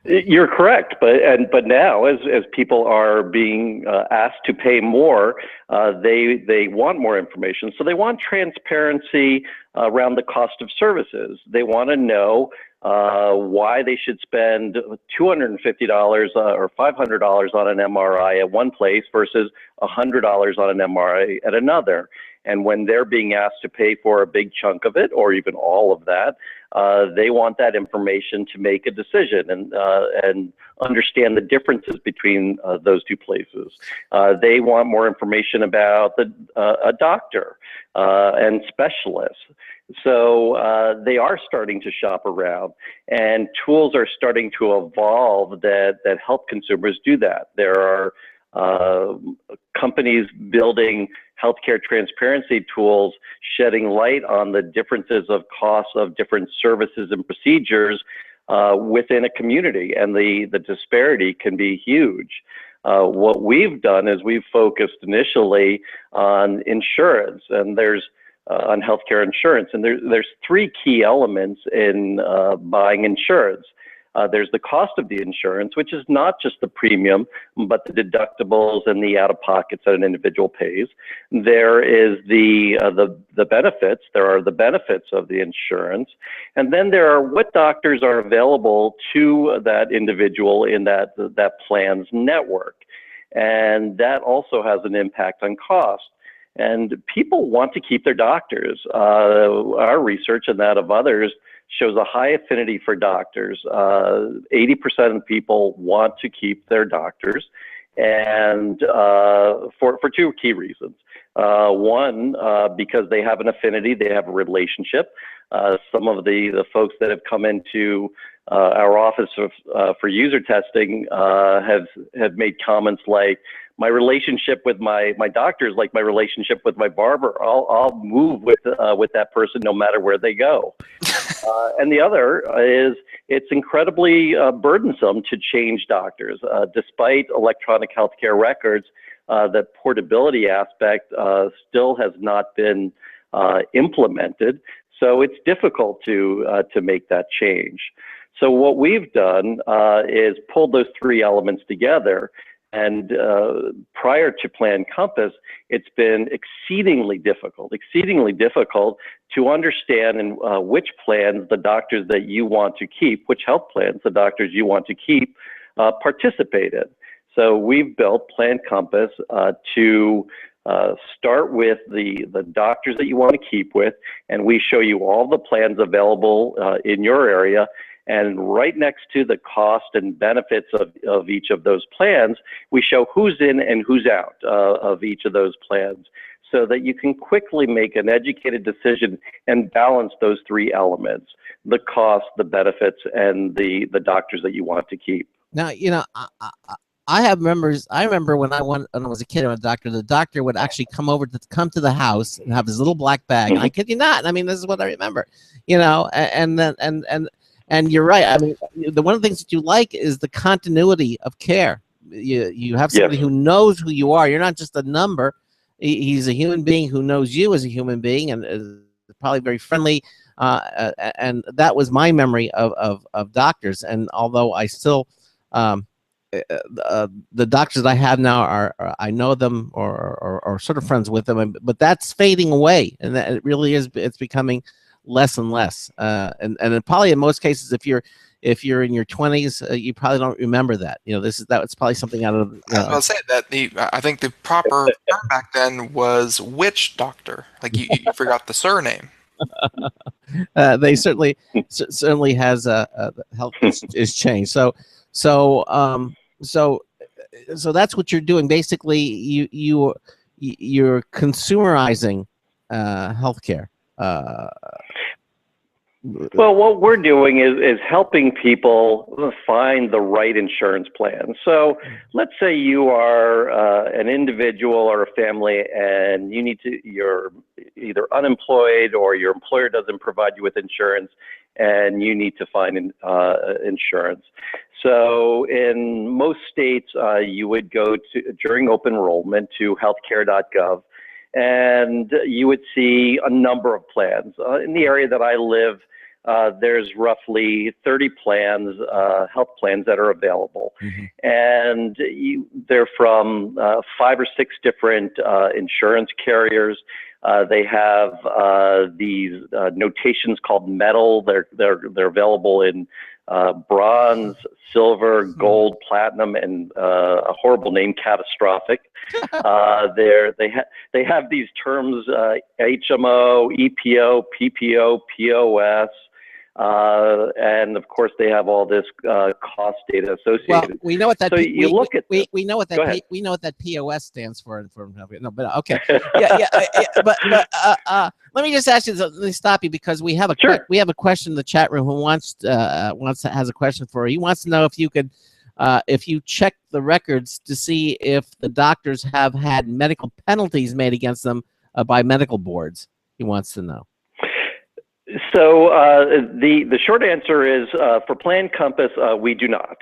You're correct, but now as people are being asked to pay more, they want more information. So they want transparency around the cost of services. They want to know why they should spend $250 or $500 on an MRI at one place versus $100 on an MRI at another. And when they're being asked to pay for a big chunk of it, or even all of that, they want that information to make a decision and understand the differences between those two places. They want more information about a doctor and specialists. So they are starting to shop around, and tools are starting to evolve that help consumers do that. There are companies building healthcare transparency tools, shedding light on the differences of costs of different services and procedures within a community, and the disparity can be huge. What we've done is we've focused initially on insurance, and on healthcare insurance, and there's three key elements in buying insurance. There's the cost of the insurance, which is not just the premium, but the deductibles and the out-of-pockets that an individual pays. There is the benefits. There are the benefits of the insurance, and then there are what doctors are available to that individual in that plan's network, and that also has an impact on cost. And people want to keep their doctors. Our research and that of others shows a high affinity for doctors. 80% of people want to keep their doctors, and for two key reasons. One, because they have an affinity, they have a relationship. Some of the folks that have come into our office for user testing have made comments like, my relationship with my doctor is like my relationship with my barber. I'll move with that person no matter where they go. And the other is it's incredibly burdensome to change doctors. Despite electronic healthcare records, that portability aspect still has not been implemented. So it's difficult to make that change. So what we've done is pulled those three elements together. And prior to Plan Compass, it's been exceedingly difficult to understand which plans the doctors that you want to keep, which health plans the doctors you want to keep participate in. So we've built Plan Compass to start with the doctors that you want to keep with, and we show you all the plans available in your area. And right next to the cost and benefits of each of those plans, we show who's in and who's out of each of those plans, so that you can quickly make an educated decision and balance those three elements: the cost, the benefits, and the doctors that you want to keep. Now, I have members. I remember when I was a kid, the doctor would actually come to the house and have his little black bag. Mm-hmm. I kid you not. I mean, this is what I remember, and you're right. I mean, one of the things that you like is the continuity of care. You have somebody Yes. who knows who you are. You're not just a number. He's a human being who knows you as a human being and is probably very friendly. And that was my memory of doctors. And although I still, the doctors that I have now are I know them or sort of friends with them, but that's fading away, and that it really is. It's becoming less and less. And probably in most cases, if you're in your 20s, you probably don't remember that. That's probably something out of. I was about to say that I think the proper term back then was witch doctor. Like you forgot the surname. They certainly has health is changed. So that's what you're doing. Basically, you're consumerizing healthcare. Well, what we're doing is helping people find the right insurance plan. So let's say you are an individual or a family, and you're either unemployed or your employer doesn't provide you with insurance, and you need to find insurance. So in most states, you would go during open enrollment to healthcare.gov, and you would see a number of plans. In the area that I live, there's roughly 30 plans, health plans that are available. Mm-hmm. And they're from 5 or 6 different insurance carriers. They have these notations called metal. They're available in bronze, silver, gold, platinum, and a horrible name, catastrophic. They have these terms: HMO, EPO, PPO, POS. And of course, they have all this cost data associated. Well, we know what that. So you look at. We know what that. We know what that POS stands for. No, but okay. Yeah. But let me just ask you. Let me stop you because we have a we have a question in the chat room who has a question for you. He wants to know if you could. If you check the records to see if the doctors have had medical penalties made against them by medical boards, he wants to know. So the short answer is for Plan Compass, we do not.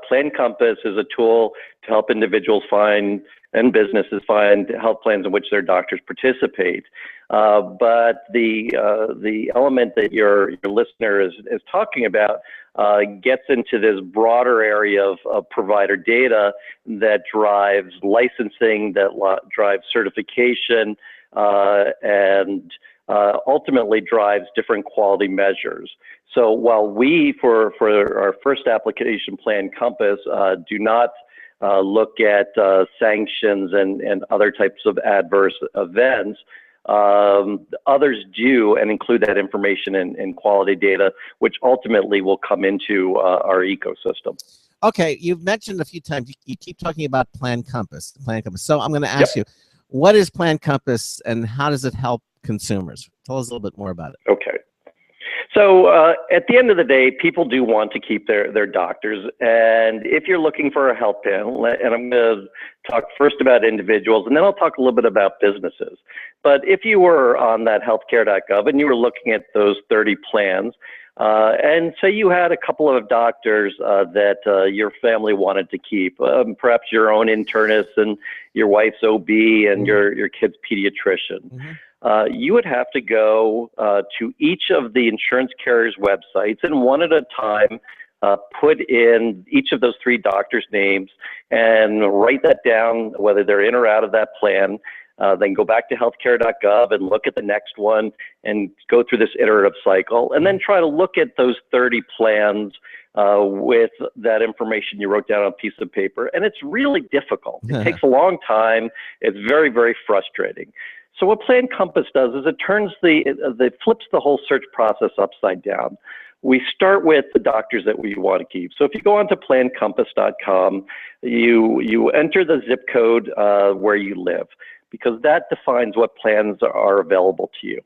Plan Compass is a tool to help individuals find and businesses find health plans in which their doctors participate. But the element that your listener is talking about gets into this broader area of provider data that drives licensing, that drives certification, and ultimately drives different quality measures. So while we, for our first application, Plan Compass, do not look at sanctions and other types of adverse events, others do and include that information in quality data, which ultimately will come into our ecosystem. Okay, you've mentioned a few times, you keep talking about Plan Compass. So I'm going to ask you, what is Plan Compass and how does it help consumers? Tell us a little bit more about it. Okay. So at the end of the day, people do want to keep their doctors. And if you're looking for a health plan, and I'm going to talk first about individuals, and then I'll talk a little bit about businesses. But if you were on that healthcare.gov and you were looking at those 30 plans, And say you had a couple of doctors that your family wanted to keep, perhaps your own internist and your wife's OB and your kid's pediatrician. You would have to go to each of the insurance carriers' websites and one at a time put in each of those three doctors' names and write that down, whether they're in or out of that plan. Then go back to healthcare.gov and look at the next one and go through this iterative cycle, and then try to look at those 30 plans with that information you wrote down on a piece of paper. And it's really difficult. It takes a long time. It's very, very frustrating. So what Plan Compass does is it flips the whole search process upside down. We start with the doctors that we want to keep. So if you go onto plancompass.com, you enter the zip code where you live, because that defines what plans are available to you.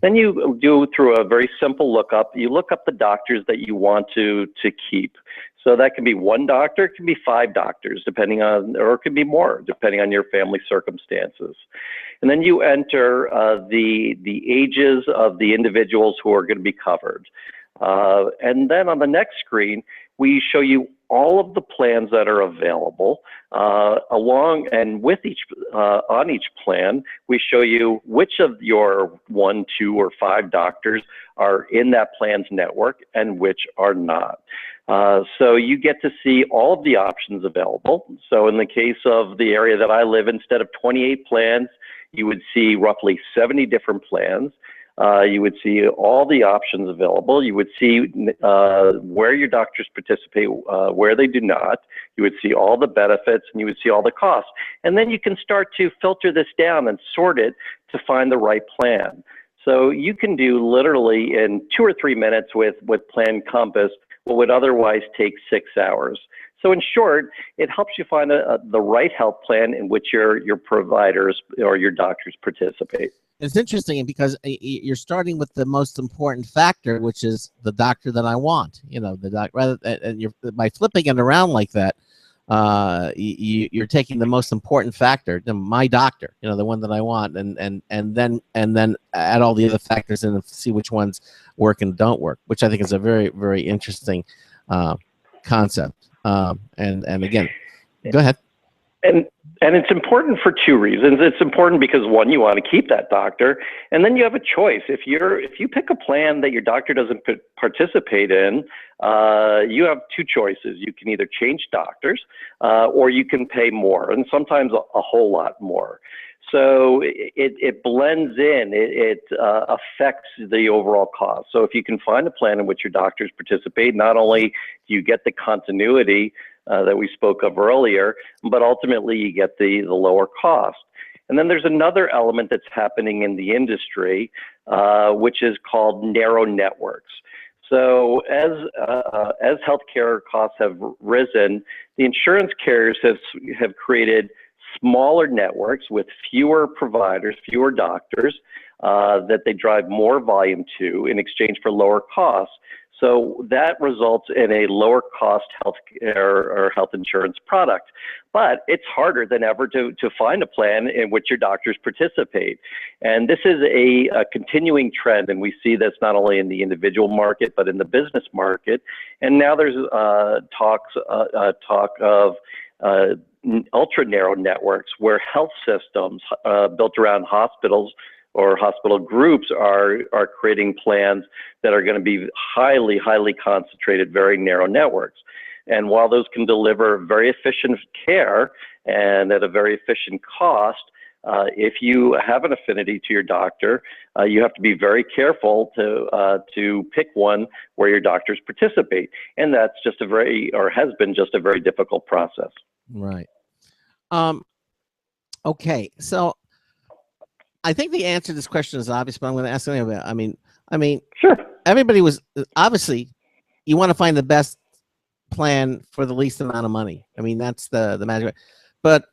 Then you do, through a very simple lookup, you look up the doctors that you want to keep. So that can be one doctor, it can be 5 doctors, depending on, or it could be more, depending on your family circumstances. And then you enter the ages of the individuals who are going to be covered. And then on the next screen, we show you all of the plans that are available, along and with each on each plan, we show you which of your 1, 2, or 5 doctors are in that plan's network and which are not. So you get to see all of the options available. So in the case of the area that I live in, instead of 28 plans, you would see roughly 70 different plans. You would see all the options available. You would see where your doctors participate, where they do not. You would see all the benefits, and you would see all the costs. And then you can start to filter this down and sort it to find the right plan. So you can do literally in 2 or 3 minutes with Plan Compass what would otherwise take 6 hours. So in short, it helps you find the right health plan in which your providers or your doctors participate. It's interesting because you're starting with the most important factor, which is the doctor that I want. You know, by flipping it around like that, you're taking the most important factor, my doctor, you know, the one that I want, and then add all the other factors in and see which ones work and don't work, which I think is a very, very interesting concept. And again, go ahead. And it's important for 2 reasons. It's important because, one, you want to keep that doctor, and then you have a choice. If you pick a plan that your doctor doesn't participate in, you have 2 choices. You can either change doctors, or you can pay more, and sometimes a whole lot more. So it blends in. It affects the overall cost. So if you can find a plan in which your doctors participate, not only do you get the continuity that we spoke of earlier, but ultimately you get the lower cost. And then there's another element that's happening in the industry, which is called narrow networks. So as healthcare costs have risen, the insurance carriers have created smaller networks with fewer providers, fewer doctors, that they drive more volume to in exchange for lower costs. So that results in a lower cost healthcare or health insurance product. But it's harder than ever to find a plan in which your doctors participate. And this is a continuing trend, and we see this not only in the individual market, but in the business market. And now there's talk of ultra narrow networks where health systems built around hospitals or hospital groups are creating plans that are going to be highly, highly concentrated, very narrow networks. And while those can deliver very efficient care and at a very efficient cost, if you have an affinity to your doctor, you have to be very careful to pick one where your doctors participate. And that's just has been just a very difficult process. Right. Okay. So I think the answer to this question is obvious, but I'm going to ask anyway. I mean, sure. Everybody was obviously, you want to find the best plan for the least amount of money. I mean, that's the magic. But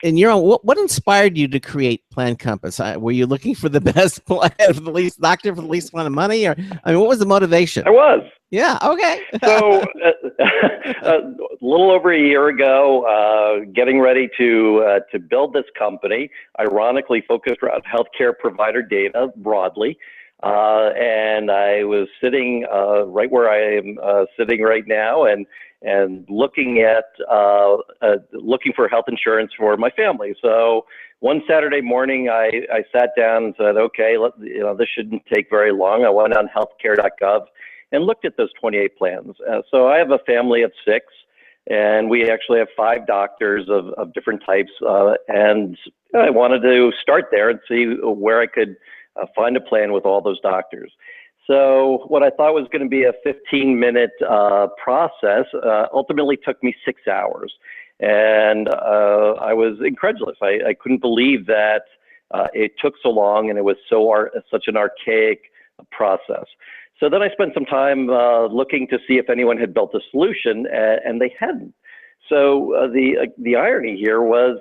in your own, what inspired you to create Plan Compass? Were you looking for the best plan for the least doctor for the least amount of money, or what was the motivation? I was. Yeah. Okay. So a little over a year ago, getting ready to build this company, ironically focused around healthcare provider data broadly. and I was sitting right where I am sitting right now, and looking at looking for health insurance for my family. So one Saturday morning, I sat down and said, okay, this shouldn't take very long. I went on healthcare.gov and looked at those 28 plans. So I have a family of 6, and we actually have 5 doctors of different types. And I wanted to start there and see where I could find a plan with all those doctors. So what I thought was going to be a 15-minute process ultimately took me 6 hours. And I was incredulous. I couldn't believe that it took so long, and it was such an archaic process. So then I spent some time looking to see if anyone had built a solution, and they hadn't. So the irony here was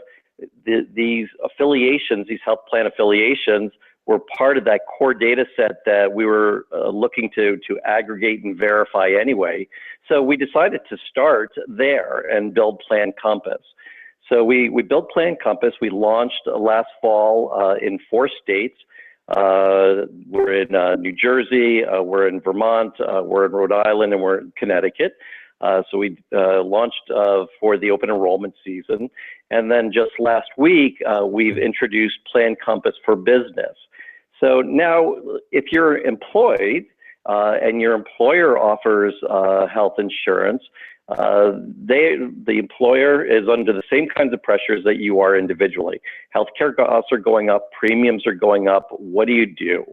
these affiliations, these health plan affiliations, were part of that core data set that we were looking to aggregate and verify anyway. So we decided to start there and build Plan Compass. So we built Plan Compass. We launched last fall in 4 states. We're in New Jersey, we're in Vermont, we're in Rhode Island, and we're in Connecticut. So we launched for the open enrollment season. And then just last week, we've introduced Plan Compass for Business. So now, if you're employed and your employer offers health insurance, the employer is under the same kinds of pressures that you are individually. Healthcare costs are going up, premiums are going up. What do you do?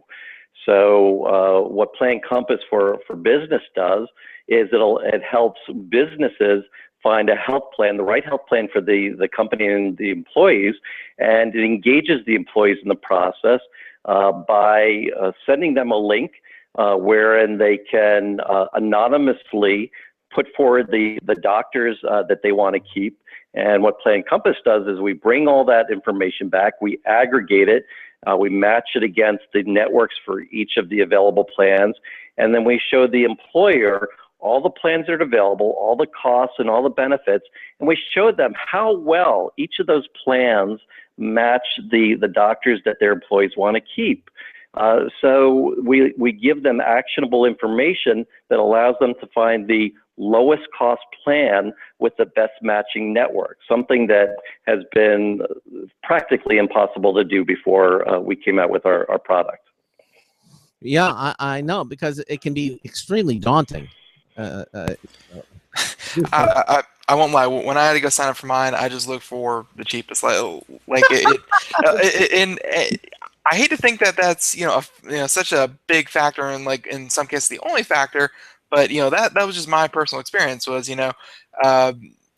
So what Plan Compass for Business does is it helps businesses find a health plan, the right health plan for the company and the employees, and it engages the employees in the process by sending them a link wherein they can anonymously put forward the doctors that they want to keep. And what Plan Compass does is we bring all that information back, we aggregate it, we match it against the networks for each of the available plans, and then we show the employer all the plans that are available, all the costs and all the benefits, and we show them how well each of those plans match the doctors that their employees want to keep. So we give them actionable information that allows them to find the lowest cost plan with the best matching network, something that has been practically impossible to do before we came out with our product. Yeah, I know, because it can be extremely daunting. I won't lie. When I had to go sign up for mine, I just looked for the cheapest. I hate to think that that's such a big factor, and like in some cases the only factor. But that was just my personal experience. Was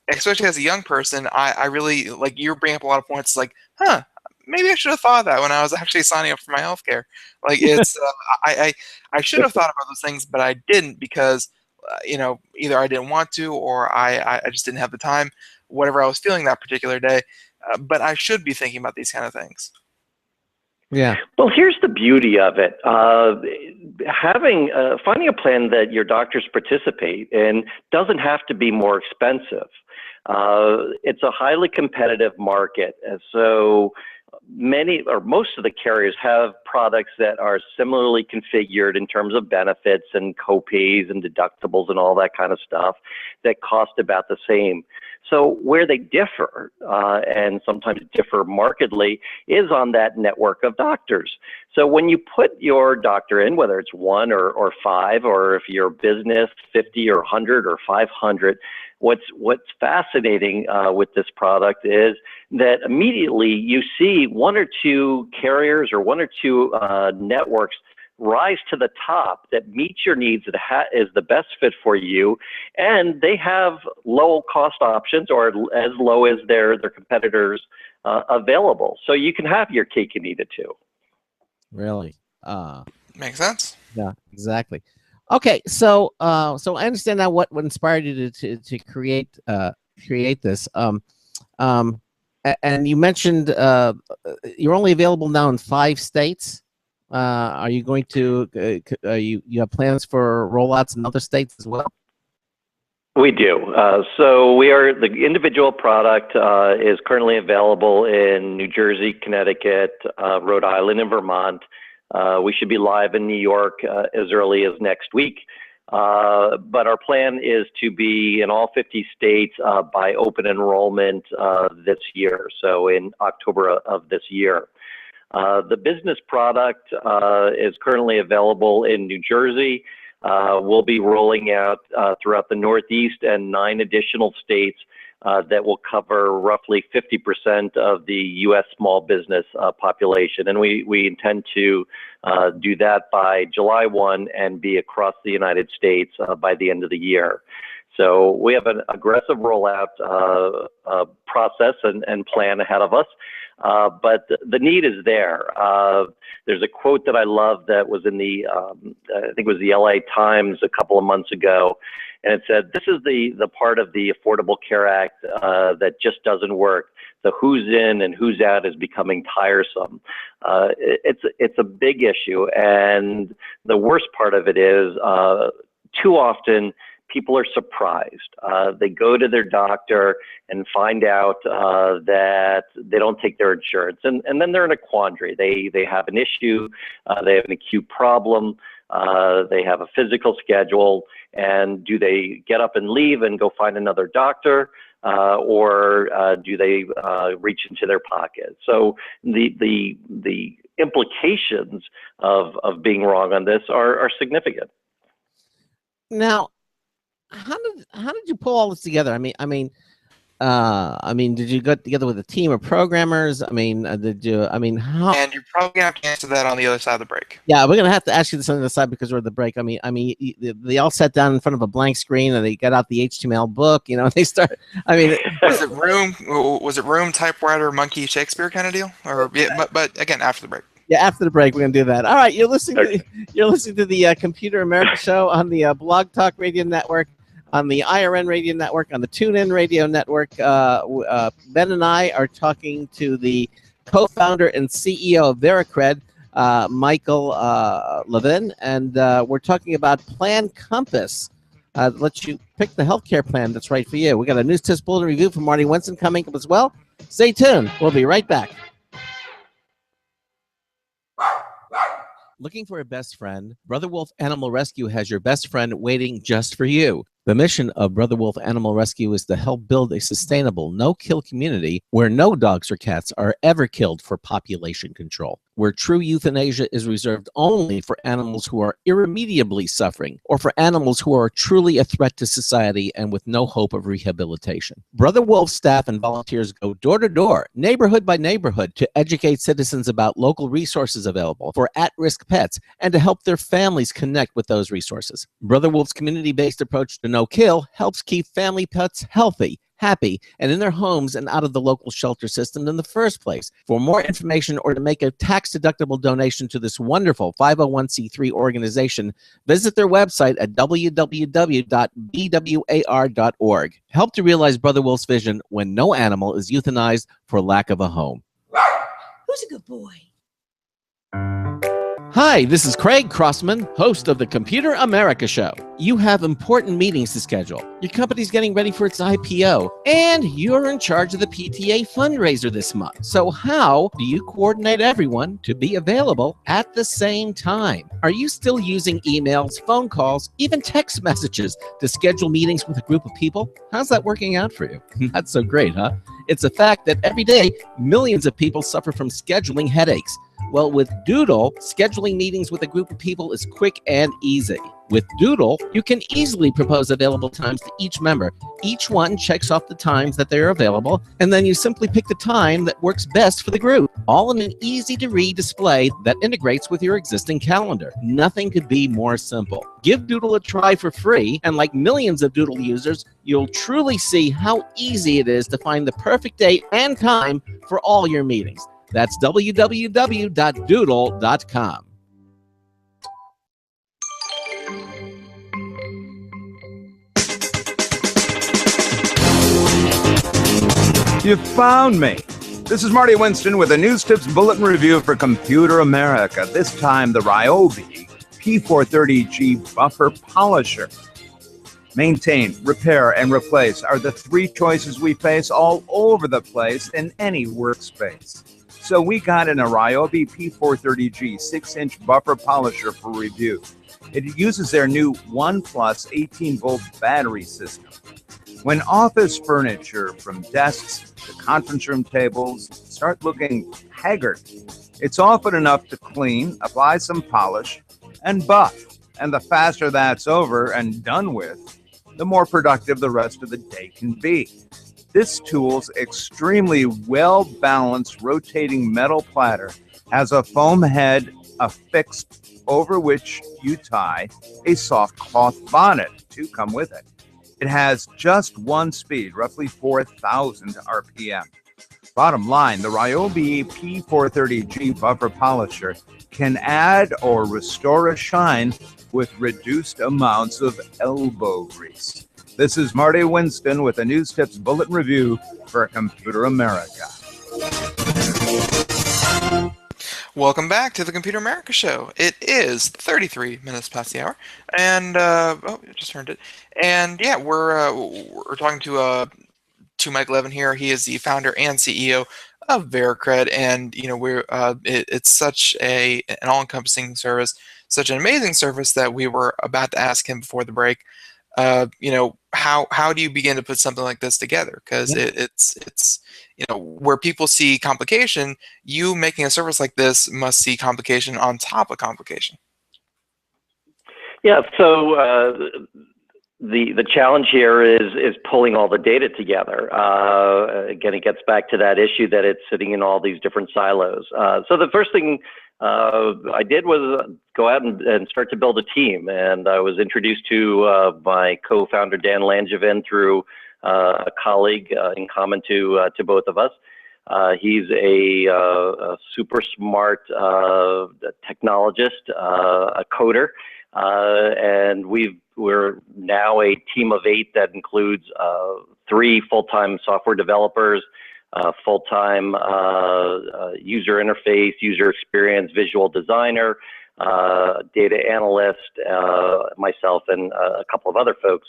especially as a young person, I really like you bring up a lot of points like, maybe I should have thought of that when I was actually signing up for my healthcare. Like it's I should have thought about those things, but I didn't because. Either I didn't want to, or I just didn't have the time, whatever I was feeling that particular day. But I should be thinking about these kind of things. Yeah. Well, here's the beauty of it. Finding a plan that your doctors participate in doesn't have to be more expensive. It's a highly competitive market, and so many or most of the carriers have products that are similarly configured in terms of benefits and copays and deductibles and all that kind of stuff that cost about the same. So where they differ, and sometimes differ markedly, is on that network of doctors. So when you put your doctor in, whether it's 1 or 5, or if you're business 50 or 100 or 500, what's fascinating with this product is that immediately you see 1 or 2 carriers or 1 or 2 networks rise to the top that meets your needs, that is the best fit for you, and they have low cost options or as low as their competitors available. So you can have your cake and eat it too. Really? Makes sense. Yeah, exactly. Okay, so so I understand now what inspired you to create this. And you mentioned you're only available now in 5 states. Are you going to you have plans for rollouts in other states as well? We do. So the individual product is currently available in New Jersey, Connecticut, Rhode Island, and Vermont. We should be live in New York as early as next week. But our plan is to be in all 50 states by open enrollment this year, so in October of this year. The business product is currently available in New Jersey. We'll be rolling out throughout the Northeast and 9 additional states that will cover roughly 50% of the U.S. small business population. And we intend to do that by July 1 and be across the United States by the end of the year. So we have an aggressive rollout process and plan ahead of us. But the need is there. There's a quote that I love that was in the, I think it was the LA Times a couple of months ago. And it said, this is the part of the Affordable Care Act that just doesn't work. The who's in and who's out is becoming tiresome. It's a big issue. And the worst part of it is too often people are surprised. They go to their doctor and find out that they don't take their insurance. And then they're in a quandary. They have an issue. They have an acute problem. They have a physical schedule. And do they get up and leave and go find another doctor? Or do they reach into their pocket? So the implications of being wrong on this are significant. Now, how did you pull all this together? I mean, did you get together with a team of programmers? How? And you're probably gonna have to answer that on the other side of the break. Yeah, we're gonna have to ask you this on the other side because we're at the break. They all sat down in front of a blank screen and they got out the HTML book. And they start. Was it room typewriter monkey Shakespeare kind of deal? Or but again after the break. Yeah, after the break, we're going to do that. All right, you're listening to the Computer America Show on the Blog Talk Radio Network, on the IRN Radio Network, on the TuneIn Radio Network. Ben and I are talking to the co-founder and CEO of Vericred, Michael Levin, and we're talking about Plan Compass. That lets you pick the healthcare plan that's right for you. We got a news test bulletin review from Marty Winston coming up as well. Stay tuned. We'll be right back. Looking for a best friend? Brother Wolf Animal Rescue has your best friend waiting just for you. The mission of Brother Wolf Animal Rescue is to help build a sustainable, no-kill community where no dogs or cats are ever killed for population control, where true euthanasia is reserved only for animals who are irremediably suffering or for animals who are truly a threat to society and with no hope of rehabilitation. Brother Wolf staff and volunteers go door to door, neighborhood by neighborhood, to educate citizens about local resources available for at-risk pets and to help their families connect with those resources. Brother Wolf's community-based approach to no-kill helps keep family pets healthy, happy, and in their homes and out of the local shelter system in the first place. For more information or to make a tax-deductible donation to this wonderful 501c3 organization, visit their website at www.bwar.org. Help to realize Brother Wolf's vision when no animal is euthanized for lack of a home. Who's a good boy? Hi, this is Craig Crossman, host of the Computer America Show. You have important meetings to schedule. Your company's getting ready for its IPO, and you're in charge of the PTA fundraiser this month. So how do you coordinate everyone to be available at the same time? Are you still using emails, phone calls, even text messages to schedule meetings with a group of people? How's that working out for you? Not so great, huh? It's a fact that every day, millions of people suffer from scheduling headaches. Well, with Doodle, scheduling meetings with a group of people is quick and easy. With Doodle, you can easily propose available times to each member. Each one checks off the times that they're available, and then you simply pick the time that works best for the group, all in an easy-to-read display that integrates with your existing calendar. Nothing could be more simple. Give Doodle a try for free, and like millions of Doodle users, you'll truly see how easy it is to find the perfect date and time for all your meetings. That's www.doodle.com. You found me. This is Marty Winston with a News Tips Bulletin Review for Computer America. This time, the Ryobi P430G Buffer Polisher. Maintain, repair, and replace are the three choices we face all over the place in any workspace. So we got an Ryobi P430G 6-inch buffer polisher for review. It uses their new ONE+ 18-volt battery system. When office furniture, from desks to conference room tables, start looking haggard, it's often enough to clean, apply some polish, and buff. And the faster that's over and done with, the more productive the rest of the day can be. This tool's extremely well-balanced rotating metal platter has a foam head affixed over which you tie a soft cloth bonnet to come with it. It has just one speed, roughly 4,000 RPM. Bottom line, the Ryobi P430G buffer polisher can add or restore a shine with reduced amounts of elbow grease. This is Marty Winston with a News Tips Bulletin Review for Computer America. Welcome back to the Computer America Show. It is 33 minutes past the hour, and oh, I just turned it. And yeah, we're talking to Mike Levin here. He is the founder and CEO of Vericred, and you know it's such an all-encompassing service, such an amazing service that we were about to ask him before the break. You know, how do you begin to put something like this together? Because it's you know, where people see complication, you making a service like this must see complication on top of complication. Yeah. So the challenge here is pulling all the data together. Again, it gets back to that issue that it's sitting in all these different silos. So the first thing I did was go out and start to build a team, and I was introduced to my co-founder Dan Langevin through a colleague in common to both of us. He's a super smart technologist, a coder, and we're now a team of 8 that includes 3 full-time software developers, full-time user interface, user experience, visual designer, data analyst, myself, and a couple of other folks.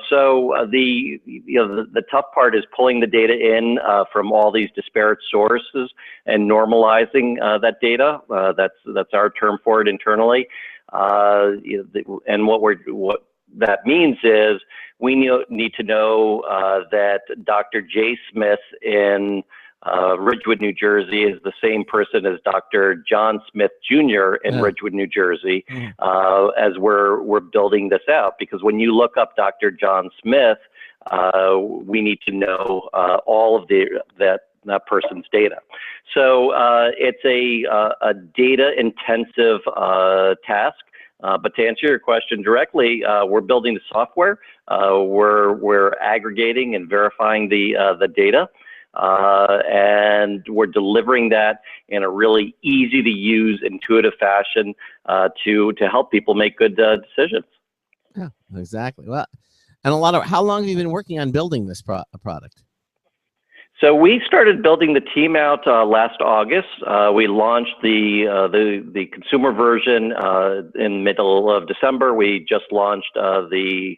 So the tough part is pulling the data in from all these disparate sources and normalizing that data. That's our term for it internally. And what that means is we need to know that Dr. J. Smith in Ridgewood, New Jersey is the same person as Dr. John Smith Jr. in Ridgewood, New Jersey, as we're building this out. Because when you look up Dr. John Smith, we need to know all of that person's data. So it's a data-intensive task. But to answer your question directly, we're building the software. We're aggregating and verifying the data. And we're delivering that in a really easy to use, intuitive fashion to help people make good decisions. Yeah, exactly. Well, and how long have you been working on building this product? So we started building the team out last August. We launched the consumer version in middle of December. We just launched the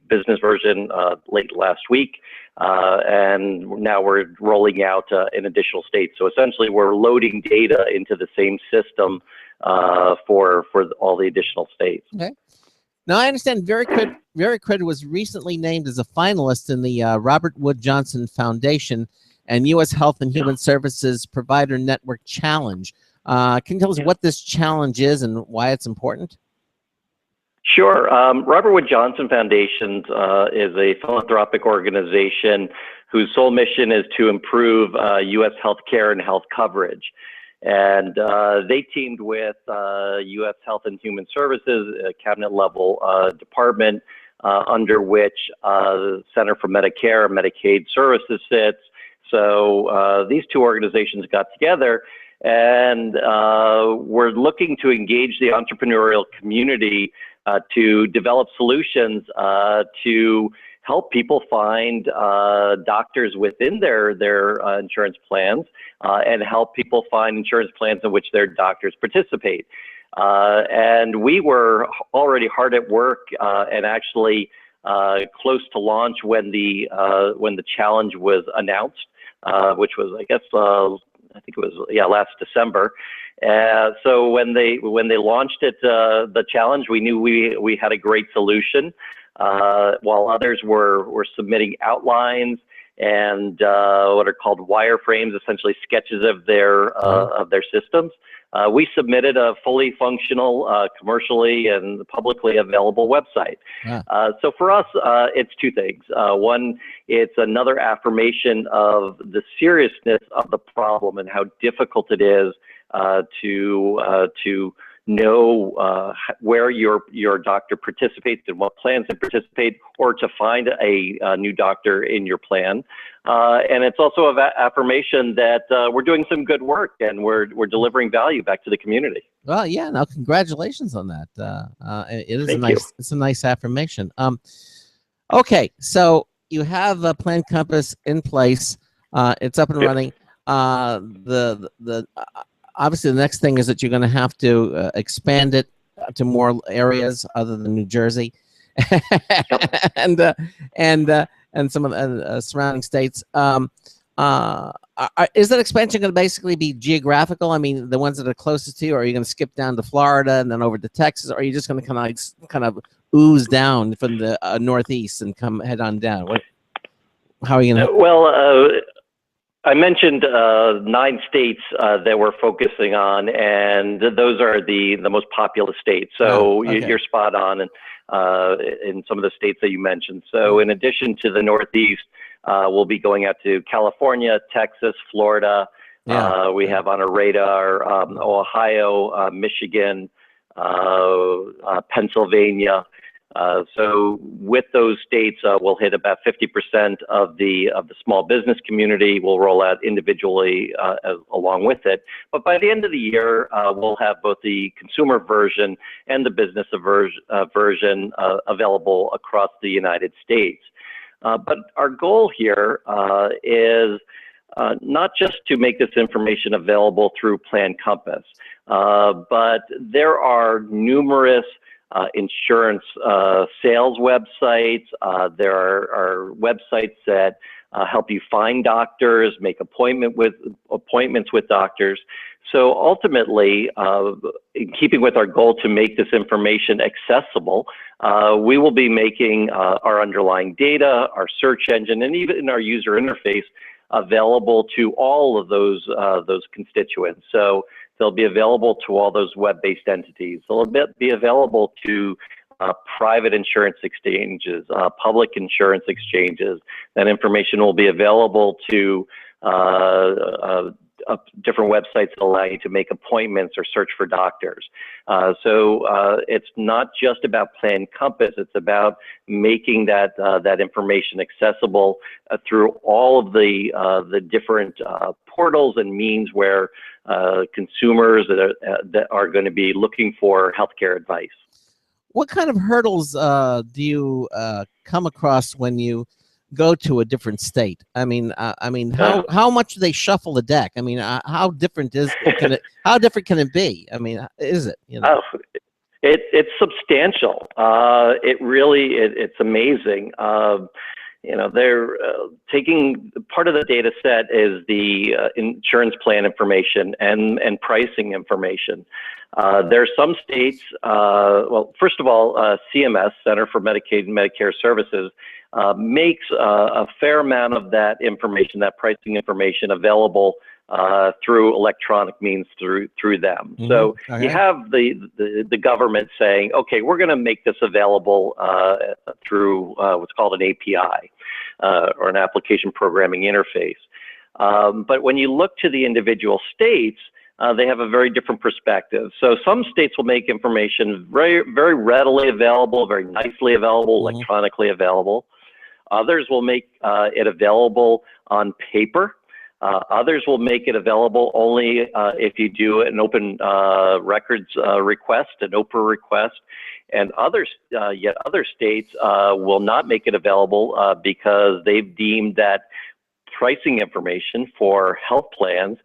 business version late last week. And now we're rolling out in additional states. So essentially, we're loading data into the same system for all the additional states. Okay. Now, I understand Vericred was recently named as a finalist in the Robert Wood Johnson Foundation and U.S. Health and Human Services Provider Network Challenge. Can you tell us what this challenge is and why it's important? Sure. Robert Wood Johnson Foundation is a philanthropic organization whose sole mission is to improve U.S. healthcare and health coverage. And they teamed with U.S. Health and Human Services, a cabinet-level department under which the Center for Medicare and Medicaid Services sits. So these two organizations got together, and we're looking to engage the entrepreneurial community to develop solutions to help people find doctors within their insurance plans and help people find insurance plans in which their doctors participate. And we were already hard at work and actually close to launch when the challenge was announced. which was, I guess, I think it was, last December. So when they launched it, the challenge, we knew we had a great solution, while others were submitting outlines and what are called wireframes, essentially sketches of their systems. We submitted a fully functional, commercially and publicly available website. So for us, it's two things. One, it's another affirmation of the seriousness of the problem and how difficult it is to know where your doctor participates and what plans they participate, or to find a new doctor in your plan. And it's also an affirmation that we're doing some good work and we're delivering value back to the community. Well, yeah. Now, congratulations on that. It is it's a nice affirmation. Okay, so you have a Plan Compass in place. It's up and running. Obviously, the next thing is that you're going to have to expand it to more areas other than New Jersey, and some of the surrounding states. Is that expansion going to basically be geographical? I mean, the ones that are closest to you, or are you going to skip down to Florida and then over to Texas, or are you just going to kind of ooze down from the Northeast and head on down? How are you going to? Well, I mentioned 9 states that we're focusing on, and those are the most populous states. So you're spot on in some of the states that you mentioned. So in addition to the Northeast, we'll be going out to California, Texas, Florida. We have on our radar Ohio, Michigan, Pennsylvania. So with those states, we'll hit about 50% of the small business community. We'll roll out individually along with it. But by the end of the year, we'll have both the consumer version and the business version available across the United States. But our goal here is not just to make this information available through Plan Compass, but there are numerous insurance sales websites. There are websites that help you find doctors, make appointments with doctors. So ultimately, in keeping with our goal to make this information accessible, we will be making our underlying data, our search engine, and even our user interface available to all of those constituents. So they'll be available to all those web-based entities. They'll be available to private insurance exchanges, public insurance exchanges. That information will be available to different websites that allow you to make appointments or search for doctors. So it's not just about Plan Compass, it's about making that information accessible through all of the different portals and means where consumers that are going to be looking for healthcare advice. What kind of hurdles do you come across when you go to a different state? I mean, how much do they shuffle the deck? I mean, how different how different can it be? I mean, is it? It's substantial. It's amazing. They're taking part of the data set is the insurance plan information and pricing information. There are some states, well, first of all, CMS, Center for Medicaid and Medicare Services, makes a fair amount of that information, that pricing information, available through electronic means through them. Mm-hmm. So you have the government saying, okay, we're going to make this available through what's called an API or an application programming interface. But when you look to the individual states, they have a very different perspective. So some states will make information very, very readily available, very nicely available, mm-hmm. electronically available. Others will make it available on paper. Others will make it available only if you do an open records request, an OPRA request. And yet other states will not make it available because they've deemed that pricing information for health plans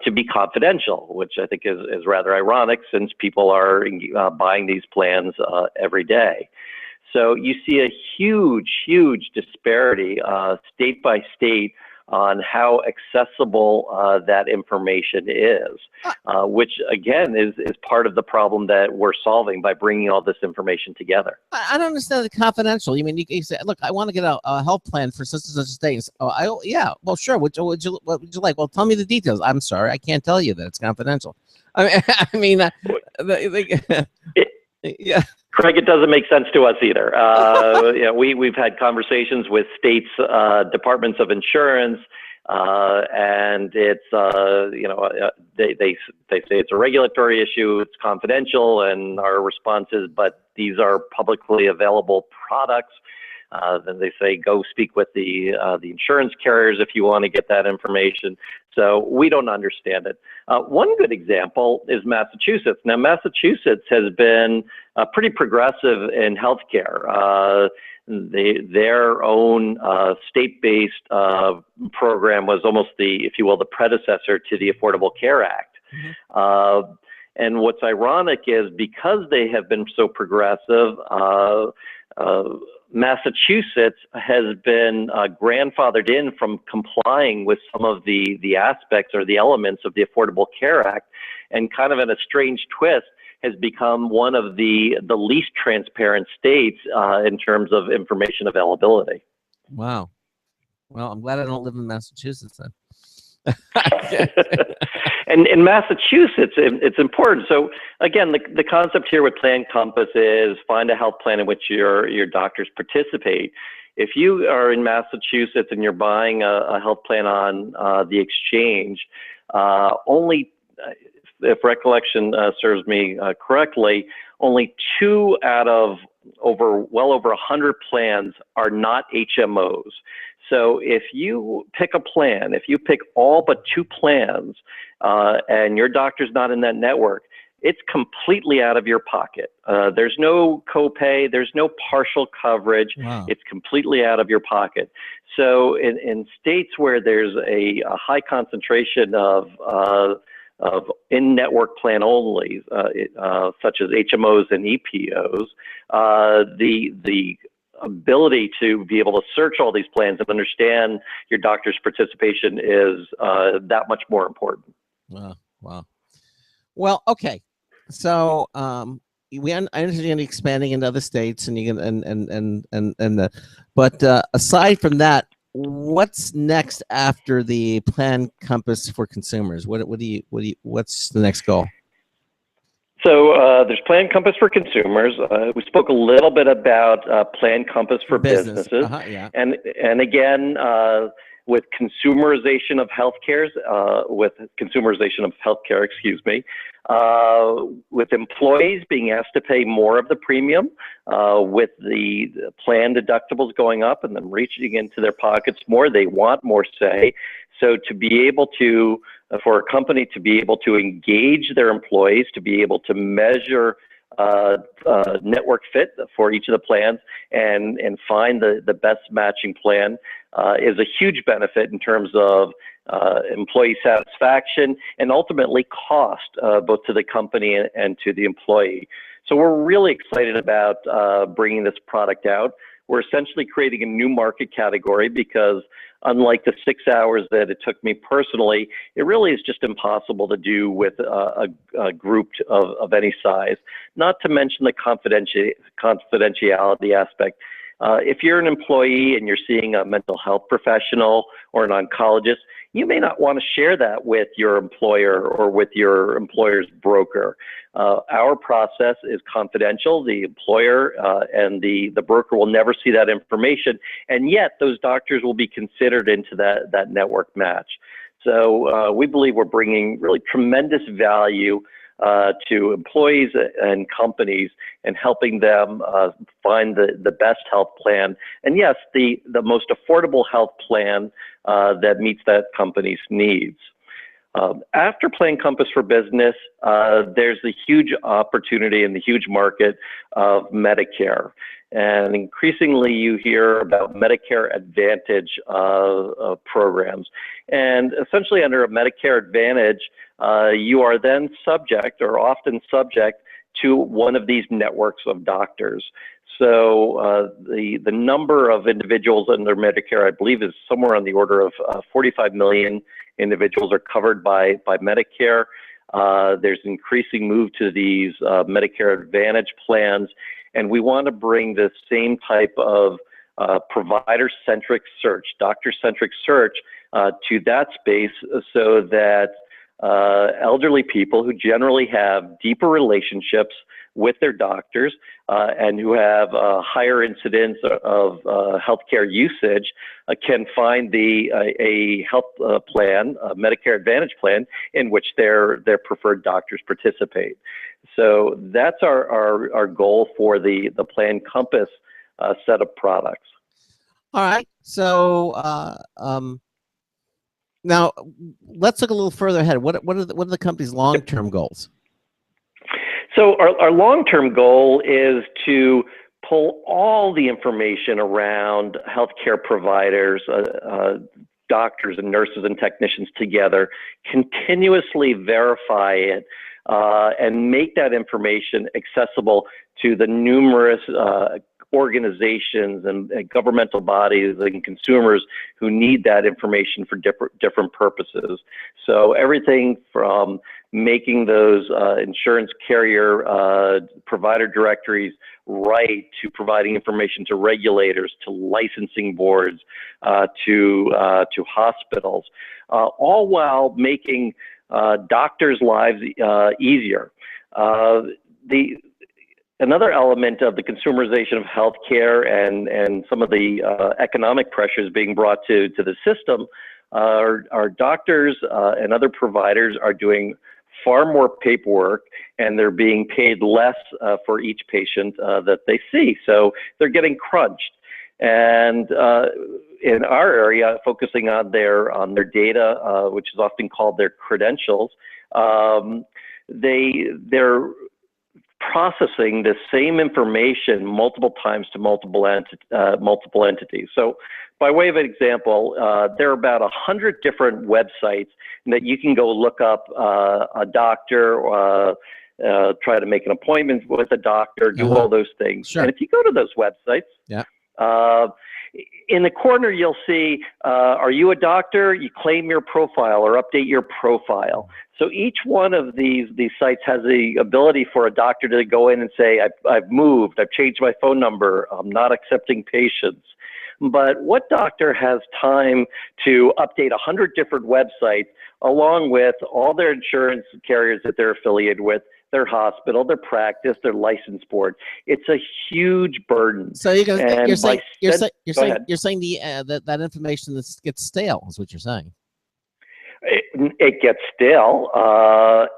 to be confidential, which I think is rather ironic since people are buying these plans every day. So you see a huge, huge disparity state by state on how accessible that information is, which again is part of the problem that we're solving by bringing all this information together. I don't understand the confidential. You mean you say, look, I want to get a health plan for such and such a state. Oh, yeah, well, sure. What would you like? Well, tell me the details. I'm sorry, I can't tell you that. It's confidential. I mean, yeah. Craig, it doesn't make sense to us either. We've had conversations with states' departments of insurance, and it's they say it's a regulatory issue, it's confidential, and our response is, but these are publicly available products. Then they say, go speak with the insurance carriers if you want to get that information. So we don't understand it. One good example is Massachusetts. Now, Massachusetts has been pretty progressive in healthcare. Their own state-based program was almost if you will, the predecessor to the Affordable Care Act. Mm-hmm. And what's ironic is because they have been so progressive, Massachusetts has been grandfathered in from complying with some of the aspects or the elements of the Affordable Care Act, and kind of in a strange twist has become one of the least transparent states in terms of information availability. Wow. Well, I'm glad I don't live in Massachusetts then. And in Massachusetts, it's important. So again, the concept here with Plan Compass is find a health plan in which your doctors participate. If you are in Massachusetts and you're buying a health plan on the exchange, only, if recollection serves me correctly, only 2 out of well over 100 plans are not HMOs. So if you pick a plan, if you pick all but 2 plans, and your doctor's not in that network, it's completely out of your pocket. There's no copay, there's no partial coverage. Wow. It's completely out of your pocket. So in states where there's a high concentration of in-network plan only, such as HMOs and EPOs, the ability to be able to search all these plans and understand your doctor's participation is that much more important. Wow. Well, okay. So I understand expanding into other states, and you can but aside from that, what's next after the Plan Compass for consumers? What's the next goal? So there's Plan Compass for consumers. We spoke a little bit about Plan Compass for businesses. Yeah. And again, with consumerization of healthcare, with employees being asked to pay more of the premium, with the plan deductibles going up and them reaching into their pockets more, they want more say. So to be able to, for a company to be able to engage their employees, to be able to measure network fit for each of the plans and find the best matching plan is a huge benefit in terms of employee satisfaction and ultimately cost, both to the company and to the employee. So we're really excited about bringing this product out. We're essentially creating a new market category because unlike the 6 hours that it took me personally, it really is just impossible to do with a group of any size, not to mention the confidentiality aspect. If you're an employee and you're seeing a mental health professional or an oncologist, you may not want to share that with your employer or with your employer's broker. Our process is confidential. The employer and the broker will never see that information, and yet those doctors will be considered into that network match. So we believe we're bringing really tremendous value to employees and companies and helping them find the best health plan. And yes, the most affordable health plan that meets that company's needs. After Plan Compass for Business, there's a huge opportunity in the huge market of Medicare. And increasingly you hear about Medicare Advantage programs. And essentially under a Medicare Advantage, you are then subject or often subject to one of these networks of doctors. So the number of individuals under Medicare, I believe, is somewhere on the order of 45 million individuals are covered by Medicare. There's increasing move to these Medicare Advantage plans, and we want to bring the same type of provider-centric search, doctor-centric search to that space, so that elderly people who generally have deeper relationships with their doctors and who have a higher incidence of healthcare usage can find a health plan, a Medicare Advantage plan, in which their preferred doctors participate. So that's our goal for the Plan Compass set of products. All right. So now let's look a little further ahead. What are the company's long-term goals? So our long-term goal is to pull all the information around healthcare providers, doctors and nurses and technicians together, continuously verify it, and make that information accessible to the numerous organizations and governmental bodies and consumers who need that information for different purposes. So everything from making those insurance carrier provider directories right, to providing information to regulators, to licensing boards, to hospitals, all while making doctors' lives easier. Another element of the consumerization of healthcare and some of the economic pressures being brought to the system, our doctors and other providers are doing far more paperwork, and they're being paid less for each patient that they see. So they're getting crunched. And in our area, focusing on their data, which is often called their credentials, they're processing the same information multiple times to multiple entities. So by way of an example, there are about 100 different websites that you can go look up a doctor, try to make an appointment with a doctor, do all those things. Sure. And if you go to those websites, in the corner you'll see, are you a doctor? You claim your profile or update your profile. So each one of these sites has the ability for a doctor to go in and say, I've moved, I've changed my phone number, I'm not accepting patients. But what doctor has time to update 100 different websites along with all their insurance carriers that they're affiliated with, their hospital, their practice, their license board? It's a huge burden. So you're saying that information gets stale, is what you're saying. It gets stale,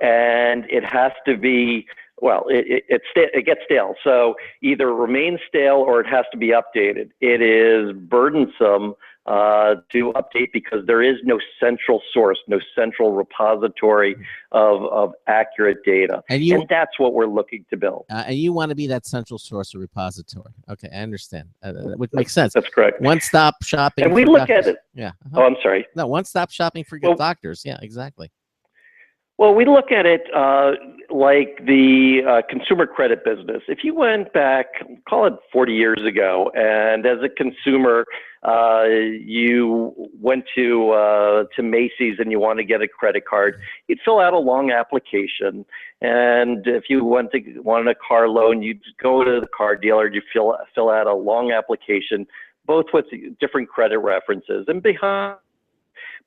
and it has to be, well, it gets stale. So either remain stale or it has to be updated. It is burdensome to update because there is no central source, no central repository of accurate data. And that's what we're looking to build. And you want to be that central source or repository. Okay, I understand. Which makes sense. That's correct. One-stop shopping. And we look at it. Yeah. Oh, I'm sorry. No, one-stop shopping for doctors. Yeah, exactly. Well, we look at it like the consumer credit business. If you went back, call it 40 years ago, and as a consumer, you went to Macy's and you want to get a credit card, you'd fill out a long application. And if you wanted a car loan, you'd go to the car dealer, you fill out a long application, both with different credit references. And behind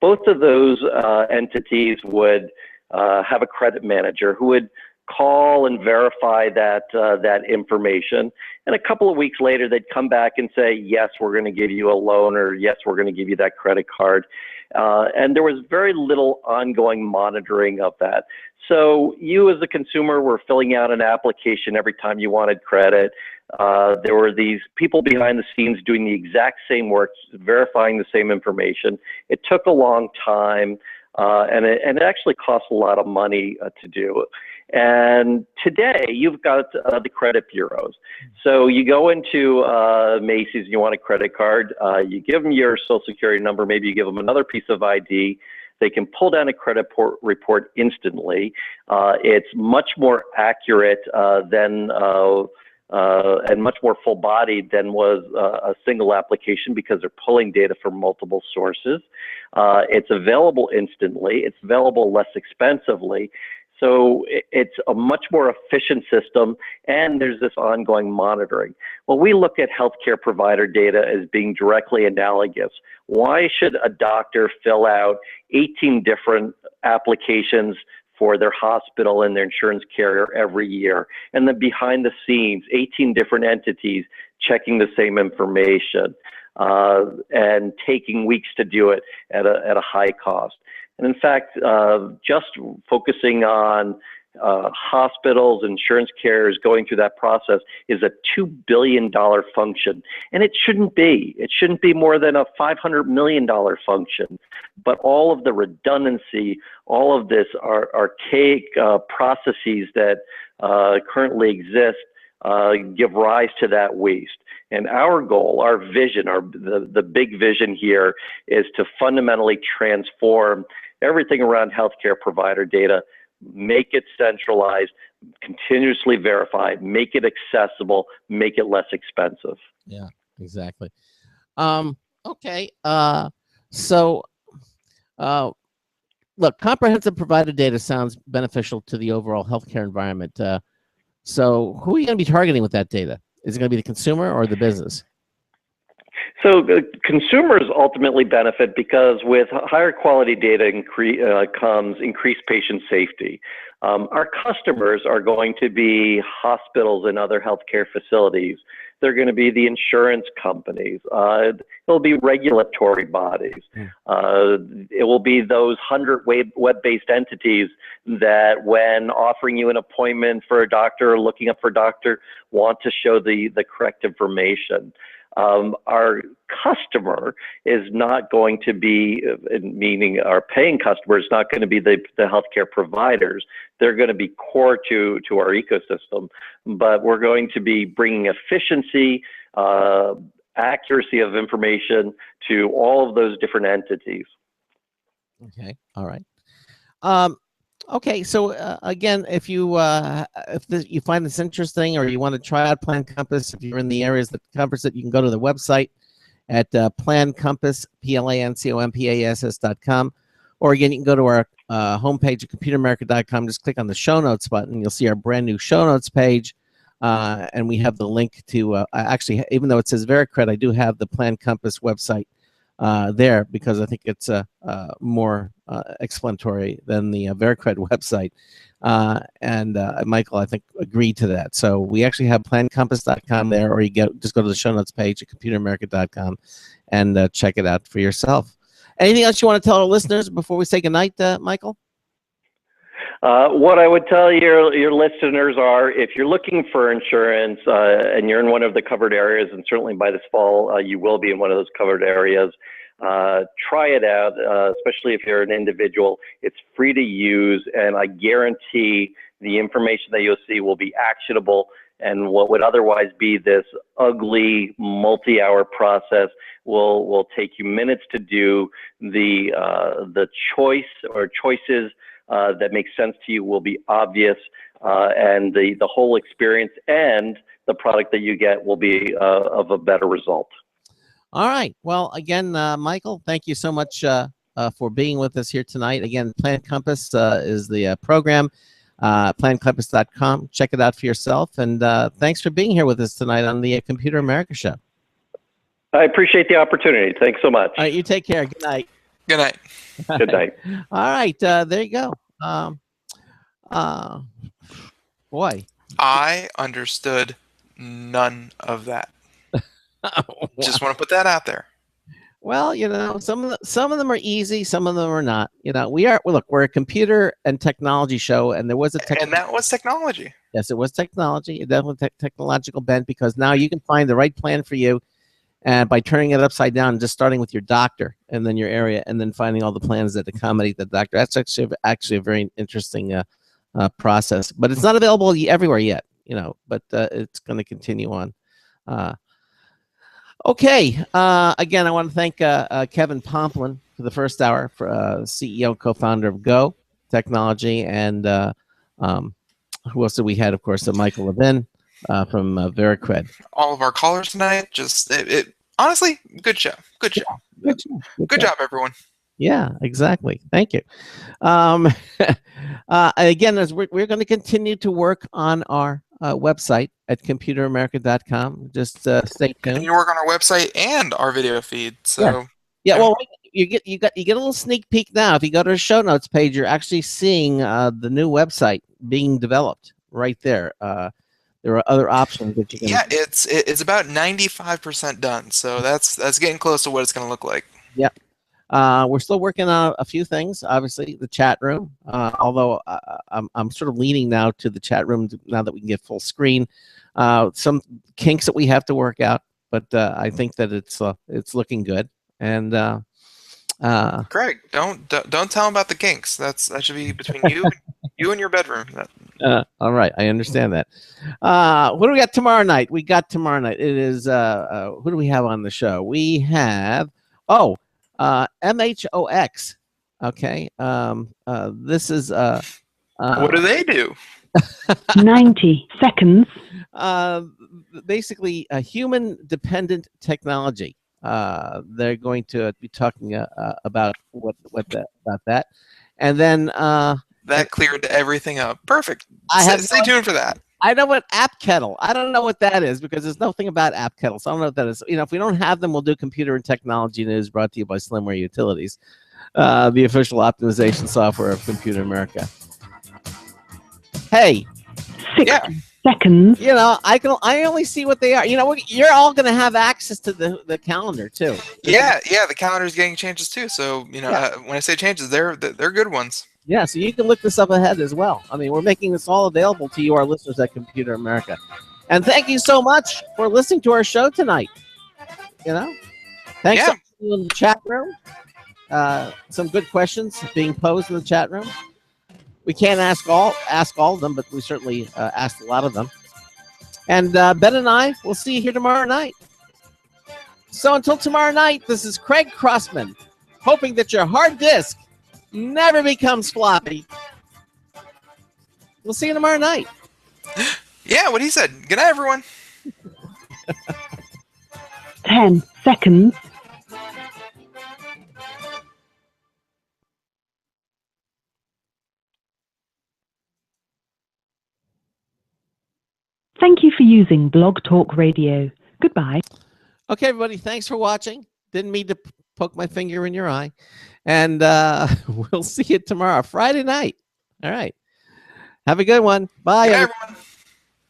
both of those entities would have a credit manager who would call and verify that information. And a couple of weeks later, they'd come back and say, yes, we're going to give you a loan, or yes, we're going to give you that credit card. And there was very little ongoing monitoring of that. So you as a consumer were filling out an application every time you wanted credit. There were these people behind the scenes doing the exact same work, verifying the same information. It took a long time. And it actually costs a lot of money to do. And today, you've got the credit bureaus. So you go into Macy's and you want a credit card. You give them your social security number. Maybe you give them another piece of ID. They can pull down a credit report instantly. It's much more accurate than and much more full-bodied than was a single application because they're pulling data from multiple sources. It's available instantly. It's available less expensively. So it's a much more efficient system, and there's this ongoing monitoring. Well, we look at healthcare provider data as being directly analogous. Why should a doctor fill out 18 different applications for their hospital and their insurance carrier every year? And then behind the scenes, 18 different entities checking the same information and taking weeks to do it at a high cost. And in fact, just focusing on hospitals, insurance carriers going through that process is a $2 billion function. And it shouldn't be. It shouldn't be more than a $500 million function. But all of the redundancy, all of this archaic processes that currently exist give rise to that waste. And our goal, our vision, the big vision here is to fundamentally transform everything around healthcare provider data, make it centralized, continuously verified, make it accessible, make it less expensive. Yeah, exactly. Okay. Look, comprehensive provider data sounds beneficial to the overall healthcare environment. So who are you going to be targeting with that data? Is it going to be the consumer or the business? So consumers ultimately benefit because with higher quality data comes increased patient safety. Our customers are going to be hospitals and other healthcare facilities. They're going to be the insurance companies. It'll be regulatory bodies. It will be those 100 web-based entities that when offering you an appointment for a doctor or looking up for a doctor want to show the correct information. Our customer is not going to be, meaning our paying customer is not going to be the healthcare providers. They're going to be core to our ecosystem, but we're going to be bringing efficiency, accuracy of information to all of those different entities. Okay. All right. Okay, so again, if you you find this interesting or you want to try out Plan Compass, if you're in the areas that covers it, you can go to the website at Plan Compass, PlanCompass.com, or again, you can go to our homepage at computeramerica.com. Just click on the show notes button. You'll see our brand new show notes page, and we have the link to actually, even though it says Vericred, I do have the Plan Compass website there because I think it's more explanatory than the Vericred website. And Michael, I think, agreed to that. So we actually have plancompass.com there, or you just go to the show notes page at computeramerica.com and check it out for yourself. Anything else you want to tell our listeners before we say goodnight, Michael? What I would tell your listeners are, if you're looking for insurance and you're in one of the covered areas, and certainly by this fall you will be in one of those covered areas, try it out, especially if you're an individual. It's free to use, and I guarantee the information that you'll see will be actionable, and what would otherwise be this ugly multi-hour process will take you minutes to do. The choice or choices that make sense to you will be obvious, and the whole experience and the product that you get will be of a better result. All right. Well, again, Michael, thank you so much for being with us here tonight. Again, Plan Compass is the program, plancompass.com. Check it out for yourself, and thanks for being here with us tonight on the Computer America Show. I appreciate the opportunity. Thanks so much. All right, you take care. Good night. Good night. Good night. All right, there you go. Boy, I understood none of that. wow. Just want to put that out there. Well, you know, some of them are easy, some of them are not. You know, we're a computer and technology show, and there was And that was technology. Yes, it was technology. It definitely technological bent, because now you can find the right plan for you, and by turning it upside down and just starting with your doctor and then your area, and then finding all the plans that accommodate the doctor. That's actually a very interesting process, but it's not available everywhere yet. You know, but it's going to continue on. Okay. Again, I want to thank Kevin Pomplin for the first hour, for CEO, co-founder of Go Technology, and who else did we had? Of course, Michael Levin, from Vericred. All of our callers tonight, just honestly, good show. Good show. Good job, everyone. Yeah, exactly. Thank you. Again, as we're going to continue to work on our website at computeramerica.com. Just stay tuned. And you work on our website and our video feed. So yeah. Well, you get a little sneak peek now. If you go to the show notes page, you're actually seeing the new website being developed right there. There are other options that you can. Yeah, it's about 95% done. So that's getting close to what it's going to look like. Yep. We're still working on a few things. Obviously, the chat room. Although I'm sort of leaning now to the chat room now that we can get full screen. Some kinks that we have to work out, but I think that it's looking good. And Craig, don't tell them about the kinks. That should be between you and your bedroom. All right, I understand that. What do we got tomorrow night? We got tomorrow night. It is who do we have on the show? We have MHOX. Okay. This is what do they do? 90 seconds. Basically a human dependent technology. They're going to be talking about about that. And then that cleared everything up. Perfect. Stay tuned for that. I know what App Kettle. I don't know what that is because there's nothing about App Kettle. So I don't know what that is. If we don't have them, we'll do computer and technology news brought to you by Slimware Utilities, the official optimization software of Computer America. Hey, 6 seconds. I only see what they are. You're all going to have access to the calendar too. Yeah. The calendar is getting changes too. So when I say changes, they're good ones. Yeah, so you can look this up ahead as well. I mean, we're making this all available to you, our listeners at Computer America. And thank you so much for listening to our show tonight. Thanks in the chat room. Some good questions being posed in the chat room. We can't ask all of them, but we certainly asked a lot of them. And Ben and I will see you here tomorrow night. So until tomorrow night, this is Craig Crossman, hoping that your hard disk never becomes floppy. We'll see you tomorrow night. Yeah, what he said. Good night, everyone. 10 seconds. Thank you for using Blog Talk Radio. Goodbye. Okay, everybody. Thanks for watching. Didn't mean to poke my finger in your eye. And we'll see you tomorrow, Friday night. All right. Have a good one. Bye, everyone.